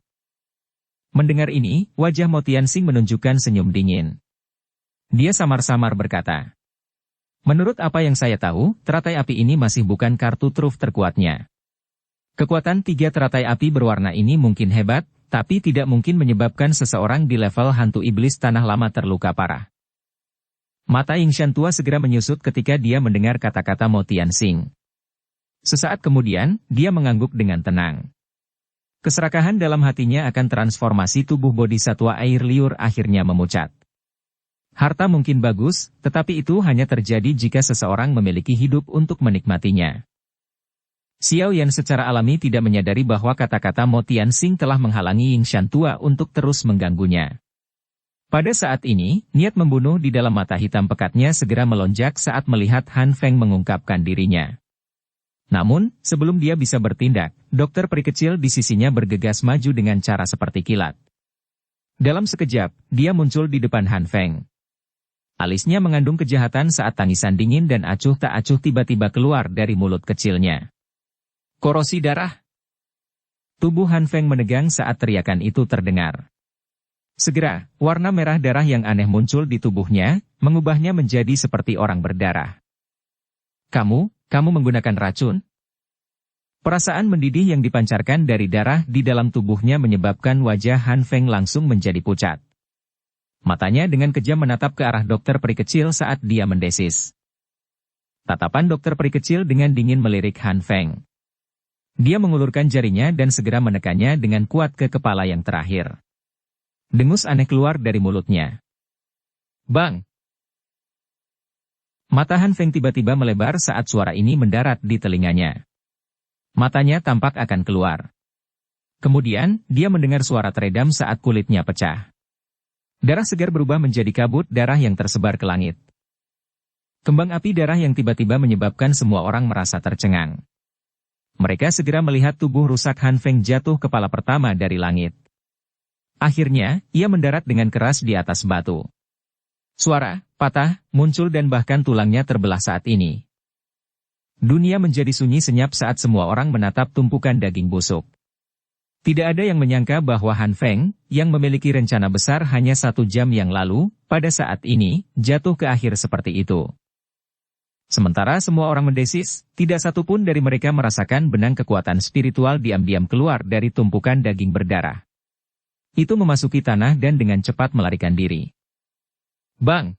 Mendengar ini, wajah Mo Tianxing menunjukkan senyum dingin. Dia samar-samar berkata, "Menurut apa yang saya tahu, teratai api ini masih bukan kartu truf terkuatnya. Kekuatan 3 teratai api berwarna ini mungkin hebat, tapi tidak mungkin menyebabkan seseorang di level hantu iblis tanah lama terluka parah." Mata Ying Shantua segera menyusut ketika dia mendengar kata-kata Mo Tianxing. Sesaat kemudian, dia mengangguk dengan tenang. Keserakahan dalam hatinya akan transformasi tubuh bodhisatwa air liur akhirnya memucat. Harta mungkin bagus, tetapi itu hanya terjadi jika seseorang memiliki hidup untuk menikmatinya. Xiao Yan secara alami tidak menyadari bahwa kata-kata Mo Tianxing telah menghalangi Ying Shantua untuk terus mengganggunya. Pada saat ini, niat membunuh di dalam mata hitam pekatnya segera melonjak saat melihat Han Feng mengungkapkan dirinya. Namun, sebelum dia bisa bertindak, dokter peri kecil di sisinya bergegas maju dengan cara seperti kilat. Dalam sekejap, dia muncul di depan Han Feng. Alisnya mengandung kejahatan saat tangisan dingin dan acuh tak acuh tiba-tiba keluar dari mulut kecilnya. Korosi darah. Tubuh Han Feng menegang saat teriakan itu terdengar. Segera, warna merah darah yang aneh muncul di tubuhnya, mengubahnya menjadi seperti orang berdarah. Kamu menggunakan racun? Perasaan mendidih yang dipancarkan dari darah di dalam tubuhnya menyebabkan wajah Han Feng langsung menjadi pucat. Matanya dengan kejam menatap ke arah dokter peri kecil saat dia mendesis. Tatapan dokter peri kecil dengan dingin melirik Han Feng. Dia mengulurkan jarinya dan segera menekannya dengan kuat ke kepala yang terakhir. Dengus aneh keluar dari mulutnya. Bang! Mata Han Feng tiba-tiba melebar saat suara ini mendarat di telinganya. Matanya tampak akan keluar. Kemudian, dia mendengar suara teredam saat kulitnya pecah. Darah segar berubah menjadi kabut darah yang tersebar ke langit. Kembang api darah yang tiba-tiba menyebabkan semua orang merasa tercengang. Mereka segera melihat tubuh rusak Han Feng jatuh kepala pertama dari langit. Akhirnya, ia mendarat dengan keras di atas batu. Suara, patah, muncul dan bahkan tulangnya terbelah saat ini. Dunia menjadi sunyi senyap saat semua orang menatap tumpukan daging busuk. Tidak ada yang menyangka bahwa Han Feng, yang memiliki rencana besar hanya 1 jam yang lalu, pada saat ini, jatuh ke akhir seperti itu. Sementara semua orang mendesis, tidak satu pun dari mereka merasakan benang kekuatan spiritual diam-diam keluar dari tumpukan daging berdarah. Itu memasuki tanah dan dengan cepat melarikan diri. Bang!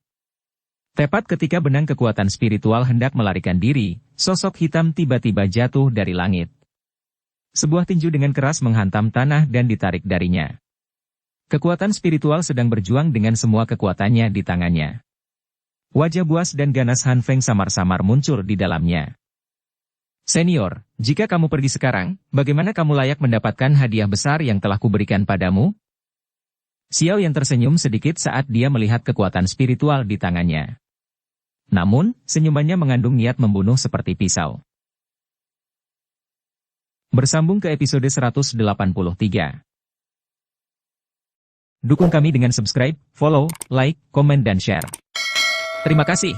Tepat ketika benang kekuatan spiritual hendak melarikan diri, sosok hitam tiba-tiba jatuh dari langit. Sebuah tinju dengan keras menghantam tanah dan ditarik darinya. Kekuatan spiritual sedang berjuang dengan semua kekuatannya di tangannya. Wajah buas dan ganas Han Feng samar-samar muncul di dalamnya. Senior, jika kamu pergi sekarang, bagaimana kamu layak mendapatkan hadiah besar yang telah kuberikan padamu? Xiao yang tersenyum sedikit saat dia melihat kekuatan spiritual di tangannya. Namun, senyumannya mengandung niat membunuh seperti pisau. Bersambung ke episode 183. Dukung kami dengan subscribe, follow, like, komen dan share. Terima kasih.